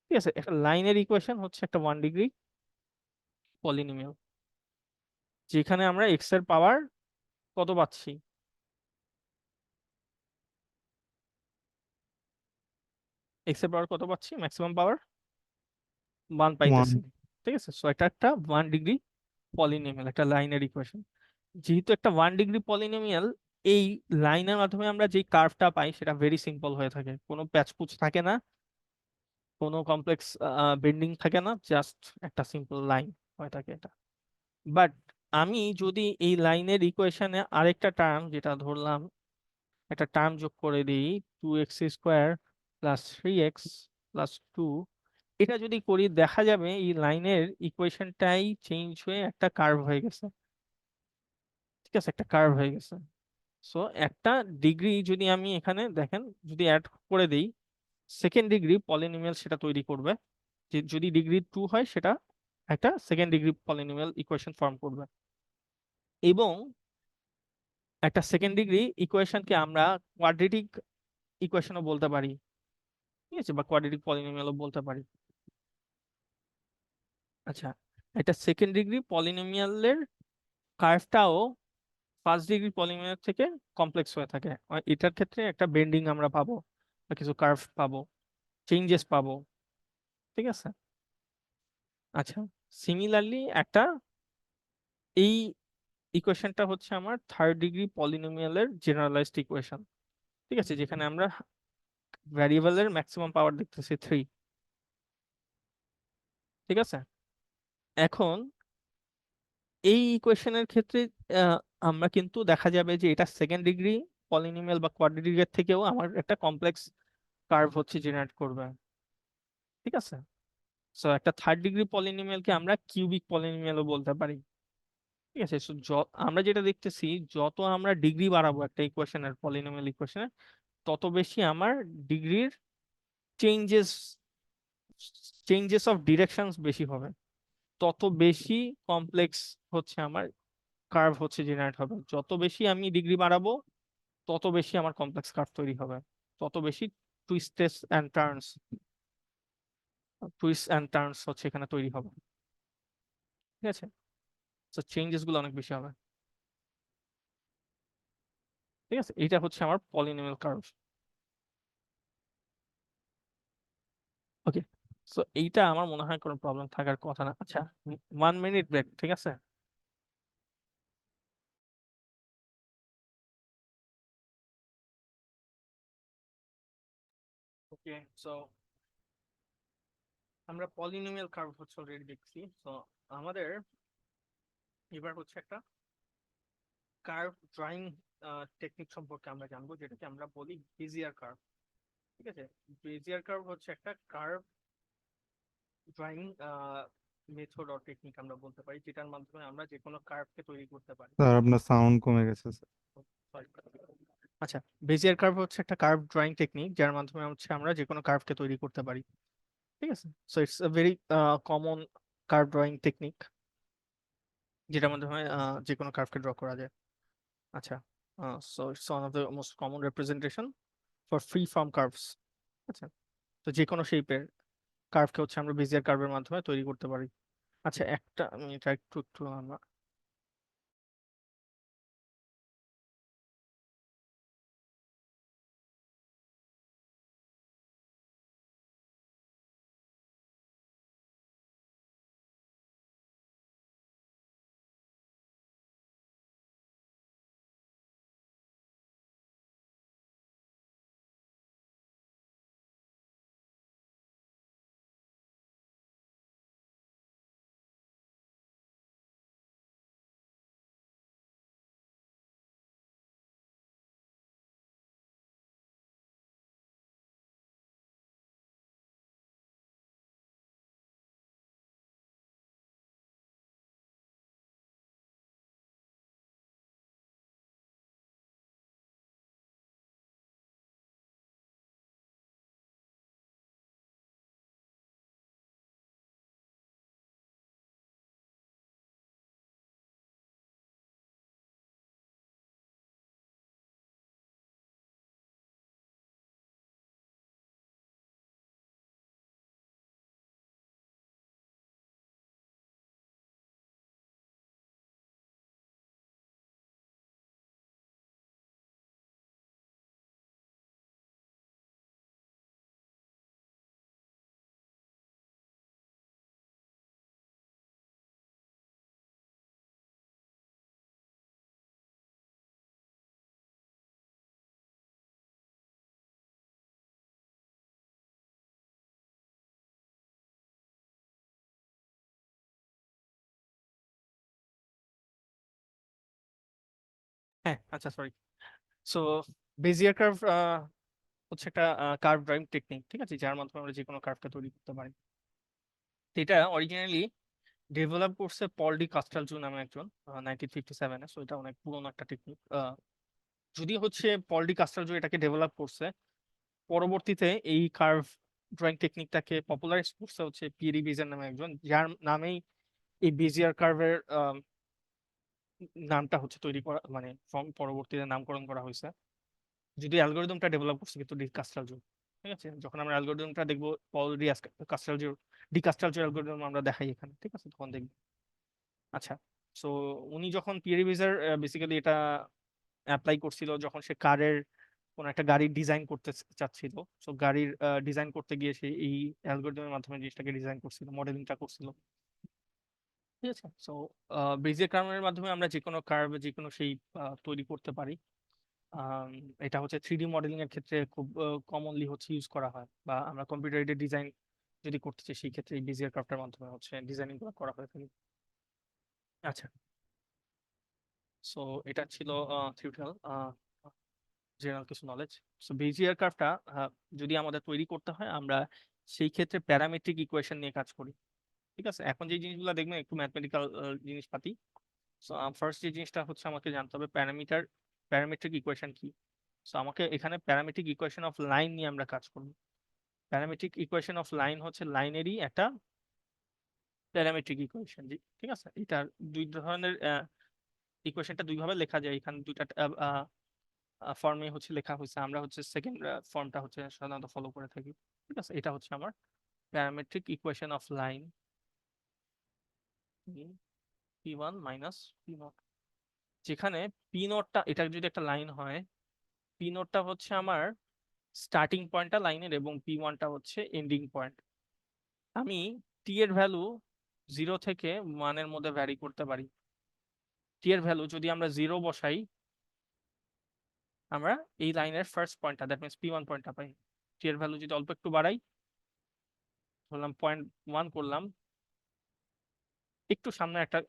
ঠিক আছে, একটা লাইনের ইকুয়েশন হচ্ছে একটা 1 ডিগ্রি পলিনোমিয়াল, যেখানে আমরা এক্স এর পাওয়ার কত পাচ্ছি, এক্স এর পাওয়ার কত পাচ্ছি, ম্যাক্সিমাম পাওয়ার 1 ওয়ান। পাইতেছি। ঠিক আছে, সো এটা একটা 1 ডিগ্রি পলিনোমিয়াল, একটা লাইনের ইকুয়েশন। যেহেতু একটা 1 ডিগ্রি পলিনোমিয়াল, এই লাইনের মাধ্যমে আমরা যে কার্ভটা পাই সেটা ভেরি সিম্পল হয়ে থাকে, কোনো প্যাচপুচ থাকে না, কোনো কমপ্লেক্স বেন্ডিং থাকে না, জাস্ট একটা সিম্পল লাইন হয়ে থাকে এটা। বাট আমি যদি এই লাইনের ইকুয়েশনে আরেকটা টার্ম, যেটা ধরলাম একটা টার্ম যোগ করে দিই, 2x² + 3x + 2, এটা যদি করি, দেখা যাবে এই লাইনের ইকুয়েশনটাই চেঞ্জ হয়ে একটা কার্ভ হয়ে গেছে। ঠিক আছে, একটা কার্ভ হয়ে গেছে। সো একটা ডিগ্রি যদি আমি এখানে দেখেন, যদি অ্যাড করে দিই, সেকেন্ড ডিগ্রি পলিনোমিয়াল সেটা তৈরি করবে। যে যদি ডিগ্রি 2 হয়, সেটা একটা second degree polynomial equation form করবে। এবং একটা সেকেন্ড ডিগ্রি ইকুয়েশনকে আমরা কোয়াড্রেটিক ইকুয়েশনও বলতে পারি, ঠিক আছে, বা কোয়াড্রেটিক পলিনোমিয়ালও বলতে পারি। আচ্ছা, একটা সেকেন্ড ডিগ্রি পলিনোমিয়ালের কার্ভটাও ফার্স্ট ডিগ্রি পলিনোমিয়াল থেকে কমপ্লেক্স হয়ে থাকে। এটার ক্ষেত্রে একটা বেন্ডিং আমরা পাবো, বা কিছু কার্ভ পাবো, চেঞ্জেস পাবো, ঠিক আছে। আচ্ছা, সিমিলারলি একটা এই ইকুয়েশনটা হচ্ছে আমার থার্ড ডিগ্রি পলিনোমিয়ালের জেনারেলাইজড ইকুয়েশন, ঠিক আছে, যেখানে আমরা ভ্যারিয়েবলের ম্যাক্সিমাম পাওয়ার দেখতেছি 3, ঠিক আছে। এখন এই ইকুয়েশনের ক্ষেত্রে আহ, আমরা কিন্তু দেখা যাবে যে এটা সেকেন্ড ডিগ্রি পলিনোমিয়াল বা কোয়াড্রেটিকের থেকেও আমার একটা কমপ্লেক্স কার্ভ হচ্ছে জেনারেট করবে, ঠিক আছে। সো একটা থার্ড ডিগ্রি পলিনোমিয়ালকে আমরা কিউবিক পলিনোমিয়ালও বলতে পারি, ঠিক আছে। সো আমরা যেটা দেখতেছি, যত আমরা ডিগ্রি বাড়াবো একটা ইকুয়েশনের, পলিনোমিয়াল ইকুয়েশনের, তত বেশি আমার ডিগ্রির চেঞ্জেস চেঞ্জেস অফ ডিরেকশনস বেশি হবে, তত বেশি কমপ্লেক্স হচ্ছে আমার কার্ভ হচ্ছে জেনারেট হবে। যত বেশি আমি ডিগ্রি বাড়াবো, তত বেশি আমার কমপ্লেক্স কার্ভ তৈরি হবে, তত বেশি twists and turns twist and turns হচ্ছে এখানে তৈরি হবে, ঠিক আছে। তো চেঞ্জেস গুলো অনেক বেশি হবে, ঠিক আছে। এটা হচ্ছে আমার পলিনোমিয়াল কার্ভ। ওকে, সো এইটা আমার মনে হয় কোনো প্রবলেম থাকার কথা না। আচ্ছা, 1 মিনিট ব্রেক, ঠিক আছে। ওকে, সো আমরা পলিনোমিয়াল কার্ভ হচ্ছে অলরেডি দেখছি। তো আমাদের এবার হচ্ছে একটা কার্ভ ড্রয়িং টেকনিক সম্পর্কে আমরা জানবো, যেটাকে আমরা বলি বেজিয়ার কার্ভ, ঠিক আছে। বেজিয়ার কার্ভ হচ্ছে একটা curve drawing method or technique আমরা বলতে পারি, যেটার মাধ্যমে আমরা যে কোনো কার্ভকে তৈরি করতে পারি। স্যার আপনার সাউন্ড কমে গেছে স্যার। Sorry. আচ্ছা, বেজিয়ার কার্ভ হচ্ছে একটা কার্ভ ড্রয়িং টেকনিক, যার মাধ্যমে হচ্ছে আমরা যে কোনো কার্ভকে তৈরি করতে পারি, ঠিক আছে। So it's a very common curve drawing technique, যেটার মাধ্যমে যে কোনো কার্ভকে ড্র করা যায়। আচ্ছা, so it's one of the most common representation for free form curves. আচ্ছা, তো যে কোনো শেপের কার্ভকে হচ্ছে আমরা বেজিয়ার কার্ভের মাধ্যমে তৈরি করতে পারি। আচ্ছা, একটা আমি এটা একটু একটু হ্যাঁ, আচ্ছা, সরি। সো বেজিয়ার কার্ভ হচ্ছে একটা কার্ভ ড্রয়িং টেকনিক, ঠিক আছে, যার মাধ্যমে আমরা যে কোনো কার্ভকে তৈরি করতে পারি। তো এটা অরিজিনালি ডেভেলপ করছে পল ডি কাস্টালজো নামে একজন, 1957-এ। সো এটা অনেক পুরোনো একটা টেকনিক। যদি হচ্ছে পল ডি কাস্টালজো এটাকে ডেভেলপ করছে, পরবর্তীতে এই কার্ভ ড্রয়িং টেকনিকটাকে পপুলারাইজ করছে হচ্ছে পিয়েরি বেজার নামে একজন, যার নামেই এই বেজিয়ার কার্ভের নামটা হচ্ছে তৈরি করা, মানে পরবর্তীতে নামকরণ করা হয়েছে। যদি অ্যালগোরিদমটা ডেভেলপ করছে কিন্তু ডি কাস্টালজো। ঠিক আছে, যখন আমরা অ্যালগোরিদমটা দেখবো পল কাস্টালজো, ডি কাস্টালজো অ্যালগোরিদম আমরা দেখাই এখানে, ঠিক আছে, তখন দেখবো। আচ্ছা, সো উনি যখন পিয়ারি বেজার বেসিক্যালি এটা অ্যাপ্লাই করছিল, যখন সে কারের কোন একটা গাড়ির ডিজাইন করতে চাচ্ছিল, সো গাড়ির ডিজাইন করতে গিয়ে সে এই অ্যালগোরিদমের মাধ্যমে জিনিসটাকে ডিজাইন করছিল, মডেলিংটা করছিল। ঠিক আছে, সো বেজিয়ার কার্ভের মাধ্যমে আমরা যে কোনো কার্ভ, যে কোনো শেপ তৈরি করতে পারি। আম, এটা হচ্ছে 3D মডেলিং এর ক্ষেত্রে খুব কমনলি হচ্ছে ইউজ করা হয়, বা আমরা কম্পিউটার এইডেড ডিজাইন যদি করতে চাই সেই ক্ষেত্রে এই বেজিয়ার কার্ভটার মাধ্যমে হচ্ছে ডিজাইনিং করা হয়ে থাকে। আচ্ছা, সো এটা ছিল থিওরিটিক্যাল জেনারেল কিছু নলেজ। সো বেজিয়ার কার্ভটা যদি আমাদের তৈরি করতে হয়, আমরা সেই ক্ষেত্রে প্যারামেট্রিক ইকুয়েশন নিয়ে কাজ করি। ঠিক আছে, এখন যে জিনিসগুলো দেখবেন একটু ম্যাথমেটিক্যাল জিনিসপাতি। সো ফার্স্ট যে জিনিসটা হচ্ছে আমাকে জানতে হবে প্যারামেট্রিক ইকুয়েশন কি। সো আমাকে এখানে প্যারামেট্রিক ইকুয়েশন অফ লাইন নিয়ে আমরা কাজ করব। প্যারামেট্রিক ইকুয়েশন অফ লাইন হচ্ছে লাইনেরই একটা প্যারামেট্রিক ইকুয়েশন। ঠিক আছে, এটা দুই ধরনের ইকুয়েশনটা দুই ভাবে লেখা যায়, এখানে দুইটা ফর্মে হচ্ছে লেখা হয়েছে, আমরা হচ্ছে সেকেন্ড ফর্মটা হচ্ছে সাধারণত ফলো করে থাকি। ঠিক আছে, এটা হচ্ছে আমার parametric equation of line, P one minus P not, যেখানে পি নটটা, এটা যদি একটা লাইন হয়, পি নটটা হচ্ছে আমার স্টার্টিং পয়েন্টটা লাইনের, এবং পি ওয়ানটা হচ্ছে এন্ডিং পয়েন্ট। আমি টি এর ভ্যালু 0 থেকে 1 এর মধ্যে ভ্যারি করতে পারি। টি এর ভ্যালু যদি আমরা 0 বসাই, আমরা এই লাইনের ফার্স্ট পয়েন্টটা, দ্যাট মিনস পি ওয়ান পয়েন্টটা পাই। টি এর ভ্যালু যদি অল্প একটু বাড়াই, ধরলাম 0.1 করলাম, একটু সামনে একটা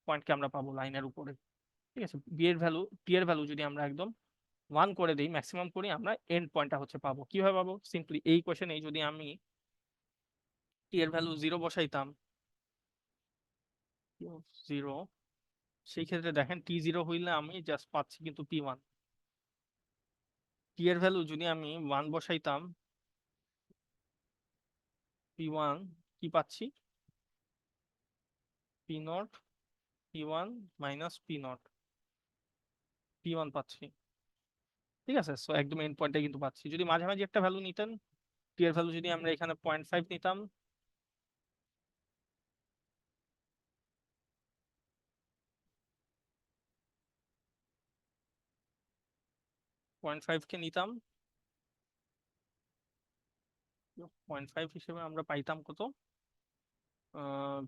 পয়েন্টকে আমরা পাবো লাইনের উপরে। ঠিক আছে, টি এর ভ্যালু যদি আমরা একদম 1 করে দিই, ম্যাক্সিমাম করি, আমরা এন্ড পয়েন্টটা হচ্ছে পাবো। কিভাবে পাবো? সিম্পলি এই কোয়েশনে যদি আমি টি এর ভ্যালু 0 বসাইতাম, 0, সেই ক্ষেত্রে দেখেন T0 হইলে আমি জাস্ট পাচ্ছি কিন্তু P1। টি এর ভ্যালু যদি আমি 1 বসাইতাম, P1 কি পাচ্ছি? P0, P1 minus P0, P1 পাচ্ছি। ঠিক আছে, সো একদম এন্ড পয়েন্টে কিন্তু পাচ্ছি। যদি মাঝামাঝি একটা ভ্যালু নিতেন, টি এর ভ্যালু যদি আমরা এখানে 0.5 নিতাম, 0.5 কে নিতাম, 0.5 হিসেবে আমরা পাইতাম কত?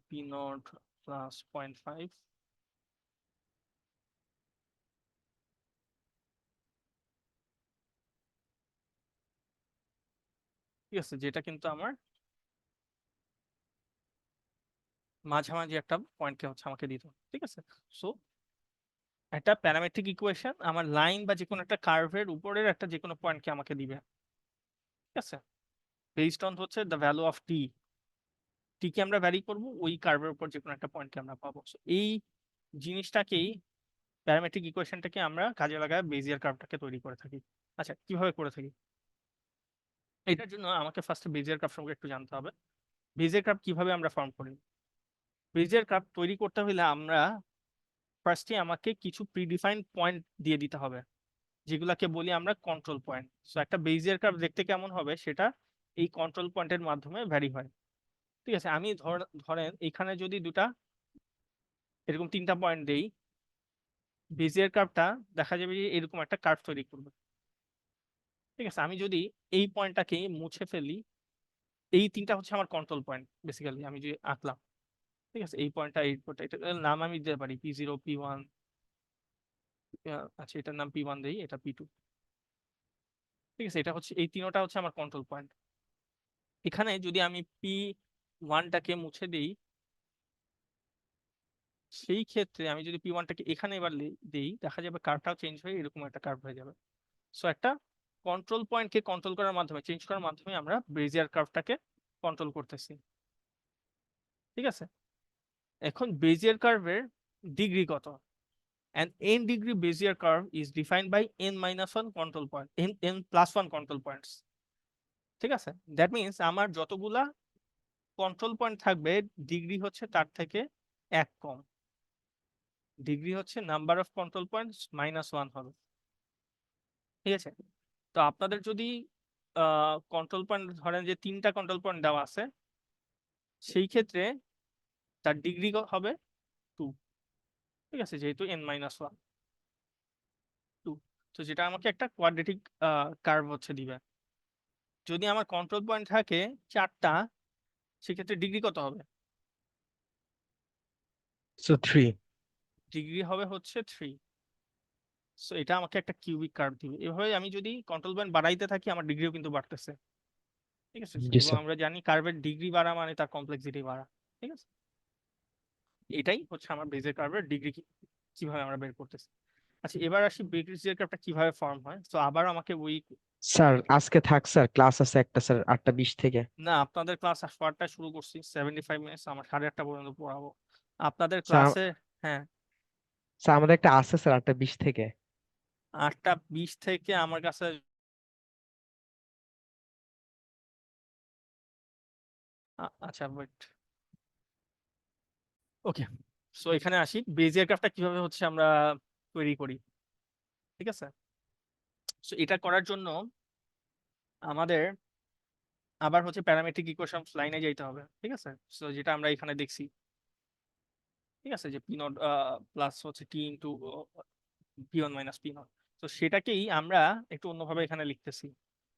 P0 প্লাস 0.5, ঠিক আছে, যেটা কিন্তু আমার মাঝামাঝি একটা পয়েন্টকে হচ্ছে আমাকে দিত। ঠিক আছে, সো একটা প্যারামেট্রিক ইকুয়েশন আমার লাইন বা যে কোনো একটা কার্ভের উপরের একটা যে কোনো পয়েন্টকে আমাকে দিবে। ঠিক আছে, বেসড অন হচ্ছে দ্য ভ্যালু অফ টি, টি কে আমরা ভ্যারি করব, ওই কার্ভের উপর যে কোনো একটা পয়েন্টকে আমরা পাবো। So, এই জিনিসটাকেই, প্যারামেট্রিক ইকুয়েশনটাকে আমরা কাজে লাগায় বেজিয়ার কার্ভটাকে তৈরি করে থাকি। আচ্ছা, কিভাবে করে থাকি? এটার জন্য আমাকে ফার্স্টে বেজিয়ার কার্ভ সম্পর্কে একটু জানতে হবে। বেজিয়ার কার্ভ কিভাবে আমরা ফর্ম করি? বেজিয়ার কার্ভ তৈরি করতে হলে আমরা ফার্স্টে আমাকে কিছু প্রিডিফাইন্ড পয়েন্ট দিয়ে দিতে হবে, যেগুলাকে বলি আমরা কন্ট্রোল পয়েন্ট। সো একটা বেজিয়ার কার্ভ দেখতে কেমন হবে সেটা এই কন্ট্রোল পয়েন্টের মাধ্যমে ভ্যারি হয়। ঠিক আছে, আমি ধরেন এখানে যদি দুটা এরকম 3টা পয়েন্ট দেই, বেজিয়ার কার্ভটা দেখা যাবে যে এরকম একটা কার্ভ তৈরি করবে। ঠিক আছে, আমি যদি এই পয়েন্টটাকে মুছে ফেলি, এই 3টা হচ্ছে আমার কন্ট্রোল পয়েন্ট বেসিক্যালি, আমি যে আঁকলাম। ঠিক আছে, এই পয়েন্টটা, এই পয়েন্টটা, এটার নাম আমি দিতে পারি P0, P1। আচ্ছা, এটার নাম P1 দেই, এটা P2। ঠিক আছে, এটা হচ্ছে, এই তিনটা হচ্ছে আমার কন্ট্রোল পয়েন্ট। এখানে যদি আমি P1টাকে মুছে দিই, সেই ক্ষেত্রে আমি যদি P1টাকে এখানে এবার দেই, দেখা যাবে কার্ভটাও চেঞ্জ হয়ে এরকম একটা কার্ভ হয়ে যাবে। সো একটা কন্ট্রোল পয়েন্টকে কন্ট্রোল করার মাধ্যমে, চেঞ্জ করার মাধ্যমে আমরা বেজিয়ার কার্ভটাকে কন্ট্রোল করতেছি। ঠিক আছে, এখন বেজিয়ার কার্ভের ডিগ্রি কত? An n degree Bezier curve is defined by n-1 control point, n+1 control points. ঠিক আছে, দ্যাট মিনস আমার যতগুলা কন্ট্রোল পয়েন্ট থাকবে, ডিগ্রি হচ্ছে তার থেকে এক কম, ডিগ্রি হচ্ছে নাম্বার অফ কন্ট্রোল পয়েন্টস -1 হবে। ঠিক আছে, তো আপনাদের যদি কন্ট্রোল পয়েন্ট ধরেন যে 3টা কন্ট্রোল পয়েন্ট দেওয়া আছে, সেই ক্ষেত্রে তার ডিগ্রি হবে 2। ঠিক আছে, যেহেতু n-1 2, তো যেটা আমাকে একটা কোয়াড্রেটিক কার্ভ হচ্ছে দিবে। যদি আমার কন্ট্রোল পয়েন্ট থাকে 4টা, সেক্ষেত্রে ডিগ্রি কত হবে? সো 3। ডিগ্রি হবে হচ্ছে 3। সো এটা আমাকে একটা কিউবিক কার্ভ দিবে। এভাবে আমি যদি কন্ট্রোল পয়েন্ট বাড়াইতে থাকি, আমার ডিগ্রিও কিন্তু বাড়তেছে। ঠিক আছে, জি এবং স্যার। আমরা জানি কার্ভের ডিগ্রি বাড়া মানে তার কমপ্লেক্সিটি বাড়া। ঠিক আছে, এটাই হচ্ছে আমার বেজের কার্ভের ডিগ্রি কিভাবে আমরা বের করতেছি। আচ্ছা, এবার আসি বেজের কার্ভটা কিভাবে ফর্ম হয়। তো আবার আমাকে ওই, স্যার আজকে থাক স্যার, ক্লাস আছে একটা স্যার 8টা 20 থেকে। না আপনাদের ক্লাস 8টা শুরু করছি, 75 মিনিটস, আমার 8:30 পর্যন্ত পড়াবো আপনাদের স্যার ক্লাসে। হ্যাঁ, স্যার আমাদের একটা আছে স্যার 8টা 20 থেকে। 8টা 20 থেকে আমার কাছে, আচ্ছা ওয়েট, ওকে। সো এখানে আসি, বেজিয়ার গ্রাফটা কিভাবে হচ্ছে আমরা তৈরি করি। ঠিক আছে, সো এটা করার জন্য আমাদের আবার হচ্ছে প্যারামেট্রিক ইকুয়েশন লাইনে যাইতে হবে। ঠিক আছে, সো যেটা আমরা এখানে দেখছি। ঠিক আছে, যে পি নট প্লাস হচ্ছে T into P one minus P naught, তো সেটাকেই আমরা একটু অন্যভাবে এখানে লিখতেছি।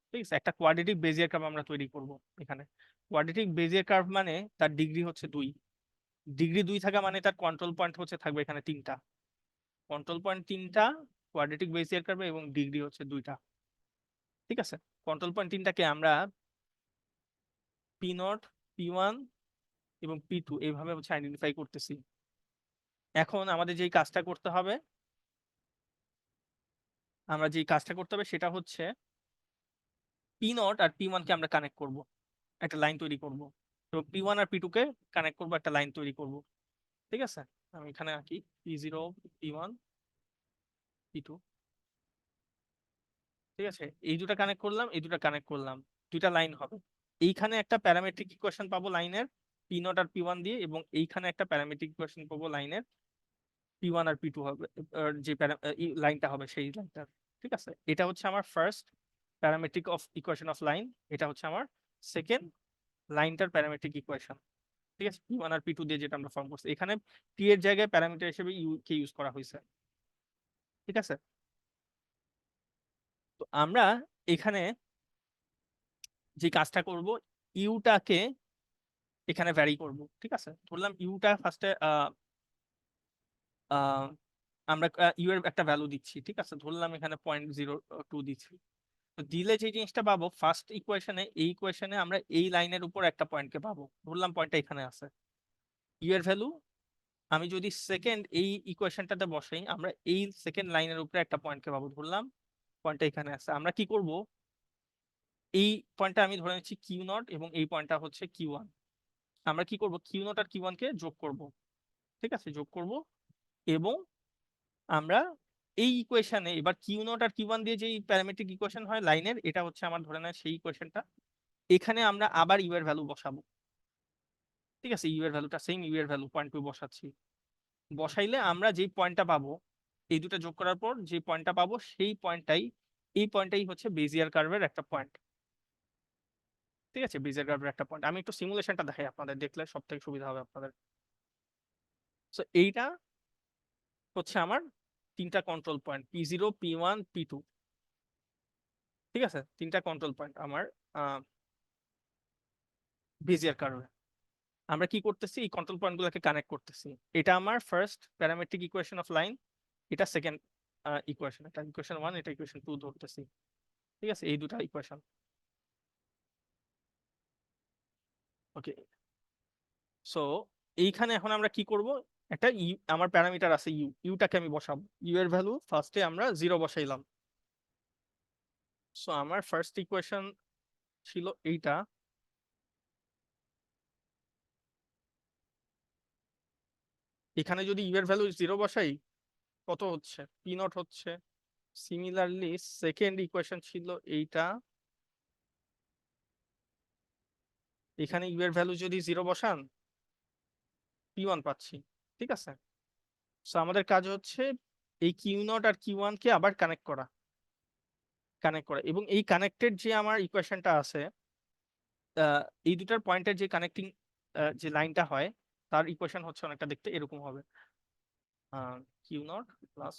ঠিক আছে, একটা কোয়াড্রেটিক বেজিয়ার কার্ভ আমরা তৈরি করব এখানে। কোয়াড্রেটিক বেজিয়ার কার্ভ মানে তার ডিগ্রি হচ্ছে 2। ডিগ্রি 2 থাকা মানে তার কন্ট্রোল পয়েন্ট হচ্ছে থাকবে এখানে 3টা। কন্ট্রোল পয়েন্ট 3টা কোয়াড্রেটিক বেজিয়ার কার্ভে, এবং ডিগ্রি হচ্ছে 2টা। ঠিক আছে, কন্ট্রোল পয়েন্ট 3টাকে আমরা পি নট, পি1 এবং পি2 এইভাবে হচ্ছে আইডেন্টিফাই করতেছি। এখন আমাদের যেই কাজটা করতে হবে, সেটা হচ্ছে পি0 আর পি1 কে আমরা কানেক্ট করব, একটা লাইন তৈরি করব। তো পি1 আর পি2 কে কানেক্ট করব, একটা লাইন তৈরি করব। ঠিক আছে, আমি এখানে আঁকি পি0, পি1, পি2। ঠিক আছে, এই দুটা কানেক্ট করলাম, এই দুটা কানেক্ট করলাম, দুইটা লাইন হবে। এইখানে একটা প্যারামেট্রিক ইকুয়েশন পাবো লাইনের পি0 আর পি1 দিয়ে, এবং এইখানে একটা প্যারামেট্রিক ইকুয়েশন পাবো লাইনের পি1 আর পি2 হবে, যে লাইনটা হবে সেই লাইনটা। ঠিক আছে, এটা হচ্ছে আমার first parametric of equation of line, এটা হচ্ছে আমার সেকেন্ড লাইনটার প্যারামেট্রিক ইকুয়েশন। ঠিক আছে, পি1 আর পি2 দিয়ে যেটা আমরা ফর্ম করছি, এখানে টি এর জায়গায় প্যারামিটার হিসেবে ইউ কে ইউজ করা হয়েছে। ঠিক আছে, তো আমরা এখানে যে কাজটা করব, ইউটাকে এখানে ভ্যারি করব। ঠিক আছে, ধরলাম ইউটা ফার্স্টে আমরা ইউ এর একটা ভ্যালু দিচ্ছি। ঠিক আছে, ধরলাম এখানে 0.02 দিচ্ছি। তো দিলে যে জিনিসটা পাবো ফার্স্ট ইকুয়েশনে, এই ইকুয়েশনে আমরা এই লাইনের উপর একটা পয়েন্টকে পাবো, ধরলাম পয়েন্টটা এখানে আছে। ইউ এর ভ্যালু আমি যদি সেকেন্ড এই ইকুয়েশনটাতে বসাই, আমরা এই সেকেন্ড লাইনের উপরে একটা পয়েন্টকে পাবো, ধরলাম পয়েন্টটা এখানে আছে। আমরা কি করব, এই পয়েন্টটা আমি ধরে নিচ্ছি কিউ0, এবং এই পয়েন্টটা হচ্ছে কিউ1। আমরা কি করব, কিউ0 আর কিউ1 কে যোগ করব। ঠিক আছে, যোগ করব, এবং আমরা এই ইকুয়েশনে এবার কিউ0 আর কিউ1 দিয়ে যেই প্যারামেট্রিক ইকুয়েশন হয় লাইনের, এটা হচ্ছে আমার ধরে নেয় সেই ইকুয়েশনটা। এখানে আমরা আবার ইউ এর ভ্যালু বসাবো। ঠিক আছে, ইউ এর ভ্যালুটা সেম, ইউ এর ভ্যালু 0.2 বসাচ্ছি। বসাইলে আমরা যেই পয়েন্টটা পাবো, এই দুটো যোগ করার পর যে পয়েন্টটা পাবো, সেই পয়েন্টটাই, এই পয়েন্টটাই হচ্ছে বেজিয়ার কার্ভের একটা পয়েন্ট। ঠিক আছে, বেজিয়ার কার্ভের একটা পয়েন্ট। আমি একটু সিমুলেশনটা দেখাই আপনাদের, দেখলে সব থেকে সুবিধা হবে আপনাদের। সো এইটা হচ্ছে আমার 3টা কন্ট্রোল পয়েন্ট, পি0, পি1, পি2। ঠিক আছে, 3টা কন্ট্রোল পয়েন্ট আমার বেজিয়ার কার্ভে। আমরা কি করতেছি, এই কন্ট্রোল পয়েন্ট গুলোকে কানেক্ট করতেছি। এটা আমার first parametric equation of line, এটা সেকেন্ড ইকুয়েশন, এটা ইকুয়েশন 1, এটা ইকুয়েশন 2 ধরতেছি। ঠিক আছে, এই দুটা ইকুয়েশন। ওকে, সো এইখানে এখন আমরা কি করব, একটা আমার প্যারামিটার আছে ইউটাকে আমি বসাবো। ইউ এর ভ্যালু ফার্স্টে আমরা 0 বসাইলাম। সো আমার ফার্স্ট ইকুয়েশন ছিল এইটা। এখানে যদি ইউ এর ভ্যালু 0 বসাই, কত হচ্ছে, পি0 হচ্ছে। সিমিলারলি সেকেন্ড ইকুয়েশন ছিল এইটা, এখানে ইউ এর ভ্যালু যদি 0 বসান, পি1 পাচ্ছি। ঠিক আছে। সো আমাদের কাজ হচ্ছে এই কিউ নট আর কিউ ওয়ান কে আবার কানেক্ট করা এবং এই কানেক্টেড যে আমার ইকুয়েশনটা আছে, এই দুটার পয়েন্টের যে কানেক্টিং যে লাইনটা হয় তার ইকুয়েশন হচ্ছে অনেকটা দেখতে এরকম হবে, Q naught plus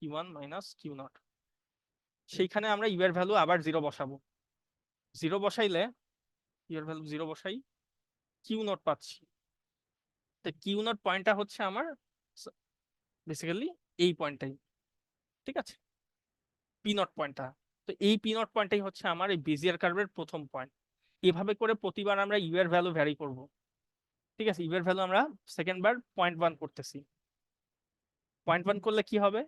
Q one minus Q naught. সেইখানে আমরা ইউ এর ভ্যালু আবার জিরো বসাবো। জিরো বসাইলে ইউ এর ভ্যালু জিরো বসাই, কিউ নট পাচ্ছি। তো কিউ নট পয়েন্টটা হচ্ছে আমার বেসিক্যালি এই পয়েন্টটাই, ঠিক আছে, পি নট পয়েন্টটা। তো এই পি নট পয়েন্টটাই হচ্ছে আমার এই বেজিয়ার কার্ভের প্রথম পয়েন্ট। এভাবে করে প্রতিবার আমরা ইউ এর ভ্যালু ভ্যারি করব, ঠিক আছে। ইউ এর ভ্যালু আমরা সেকেন্ড বার 0.1 করতেছি। 0.1 করলে কি হবে,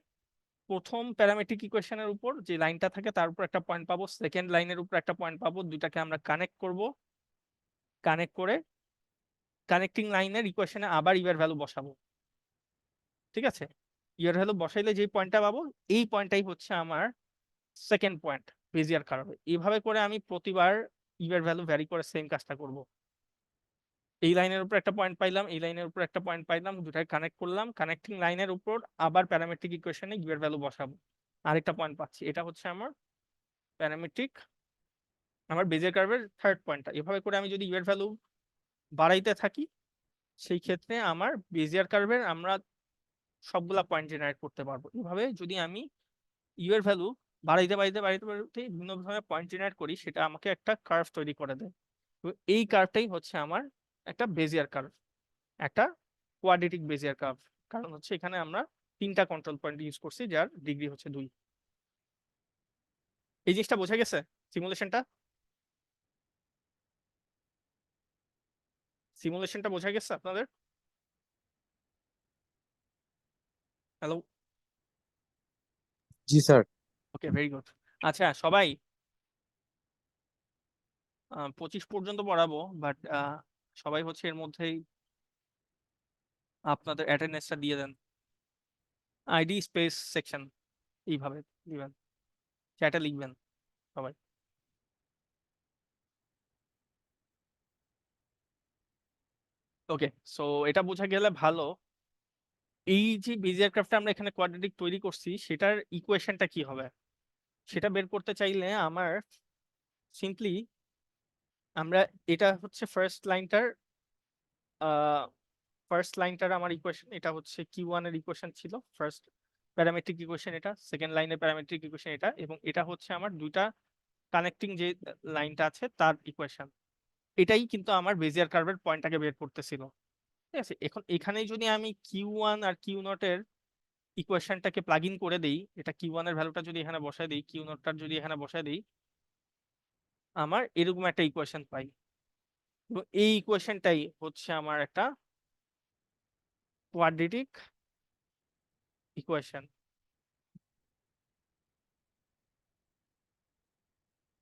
প্রথম প্যারামেট্রিক ইকুয়েশনের উপর যে লাইনটা থাকে তার উপর একটা পয়েন্ট পাবো, সেকেন্ড লাইনের উপর একটা পয়েন্ট পাবো, দুইটাকে আমরা কানেক্ট করব। কানেক্ট করে কানেক্টিং লাইনের ইকুয়েশনে আবার ইউ এর ভ্যালু বসাবো, ঠিক আছে। ইউ এর ভ্যালু বসাইলে যে পয়েন্টটা পাবো এই পয়েন্টটাই হচ্ছে আমার সেকেন্ড পয়েন্ট বেজিয়ার কার্ভে। এইভাবে করে আমি প্রতিবার ইউ এর ভ্যালু ভ্যারি করে সেম কাজটা করব। এই লাইনের উপর একটা পয়েন্ট পাইলাম, এই লাইনের উপর একটা পয়েন্ট পাইলাম, দুটাই কানেক্ট করলাম, কানেক্টিং লাইনের উপর আবার প্যারামেট্রিক ইকুয়েশনে ইউ এর ভ্যালু বসাবো, আরেকটা পয়েন্ট পাচ্ছি। এটা হচ্ছে আমার প্যারামেট্রিক, আমার বেজিয়ার কার্ভের থার্ড পয়েন্টটা। এভাবে করে আমি যদি ইউ এর ভ্যালু বাড়াইতে থাকি সেই ক্ষেত্রে আমার বেজিয়ার কার্ভের আমরা সবগুলা পয়েন্ট জেনারেট করতে পারবো। এভাবে যদি আমি ইউ এর ভ্যালু বাড়াইতে বাড়াইতে বাড়াইতে বাড়াইতে বিভিন্ন ধরনের পয়েন্ট জেনারেট করি, সেটা আমাকে একটা কার্ভ তৈরি করে দেয়। তো এই কার্ভটাই হচ্ছে আমার একটা বেজিয়ার কার্ভ, একটা কোয়াড্রেটিক বেজিয়ার কার্ভ। কারণ হচ্ছে এখানে আমরা তিনটা কন্ট্রোল পয়েন্ট ইউজ করছি যার ডিগ্রি হচ্ছে 2। এই জিনিসটা বোঝা গেছে? সিমুলেশনটা সিমুলেশনটা বোঝা গেছে আপনাদের? হ্যালো? জি স্যার। ওকে, ভেরি গুড। আচ্ছা সবাই 25 পর্যন্ত পড়াবো, বাট সবাই হচ্ছে এর মধ্যেই আপনাদের অ্যাটেন্ডেন্সটা দিয়ে দেন। আইডি স্পেস সেকশন এইভাবে দিবেন, চ্যাটে লিখবেন সবাই। ওকে, সো এটা বোঝা গেলে ভালো। এই যে বেজিয়ার ক্রাফটটা আমরা এখানে কোয়াড্রেটিক তৈরি করছি সেটার ইকুয়েশনটা কি হবে সেটা বের করতে চাইলে আমার সিম্পলি আমরা এটা হচ্ছে ফার্স্ট লাইনটার আমার ইকুয়েশন, এটা হচ্ছে কিউ ওয়ান এর ইকুয়েশন ছিল, ফার্স্ট প্যারামেট্রিক ইকুয়েশন এটা, সেকেন্ড লাইনের প্যারামেট্রিক ইকুয়েশন এটা, এবং এটা হচ্ছে আমার দুইটা কানেক্টিং যে লাইনটা আছে তার ইকুয়েশন। এটাই কিন্তু আমার বেজিয়ার কার্ভের পয়েন্টটাকে বের করতেছিল, ঠিক আছে। এখন এখানেই যদি আমি কিউ ওয়ান আর কিউ নট এর ইকুয়েশনটাকে প্লাগ ইন করে দেই, এটা কিউ ওয়ান এর ভ্যালুটা যদি এখানে বসায় দিই, কিউ নটটার যদি এখানে বসায় দিই, আমার এরকম একটা ইকুয়েশন পাই। এবং এই ইকুয়েশনটাই হচ্ছে আমার একটা কোয়াড্রেটিক ইকুয়েশন,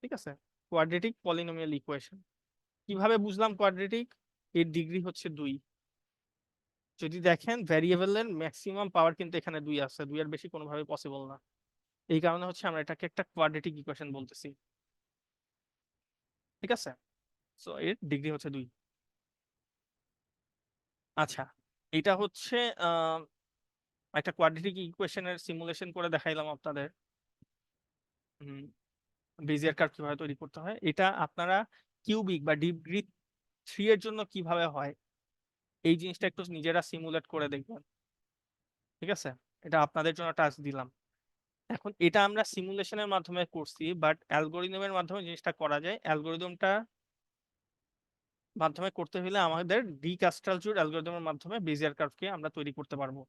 ঠিক আছে, কোয়াড্রেটিক পলিনোমিয়াল ইকুয়েশন। কিভাবে বুঝলাম কোয়াড্রেটিক? এর ডিগ্রি হচ্ছে 2। যদি দেখেন ভ্যারিয়েবলের ম্যাক্সিমাম পাওয়ার কিন্তু এখানে 2 আছে, 2 এর বেশি কোনোভাবে পসিবল না। এই কারণে হচ্ছে আমরা এটাকে একটা কোয়াড্রেটিক ইকুয়েশন বলতেছি, ঠিক আছে। সো এর ডিগ্রি হচ্ছে 2। আচ্ছা, এটা হচ্ছে একটা কোয়াড্রেটিক ইকুয়েশনের সিমুলেশন করে দেখাইলাম আপনাদের। বেজিয়ার কার্ভ কিভাবে তৈরি করতে হয়, এটা আপনারা কিউবিক বা ডিগ্রি 3 এর জন্য কিভাবে হয় এই জিনিসটা একটু নিজেরা সিমুলেট করে দেখবেন, ঠিক আছে। এটা আপনাদের জন্য টাস্ক দিলাম। এখন এটা আমরা সিমুলেশনের মাধ্যমে করছি, বাট অ্যালগোরিদমের মাধ্যমে জিনিসটা করা যায়। অ্যালগোরিদমটা মাধ্যমে করতে হলে আমাদের ডিকাস্ট্রালজুর অ্যালগোরিদমের মাধ্যমে বেজিয়ার কার্ভকে আমরা তৈরি করতে পারবো,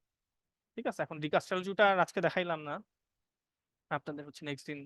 ঠিক আছে। এখন ডিকাস্ট্রালজুটা আর আজকে দেখাইলাম না, আপনাদের হচ্ছে নেক্সট দিন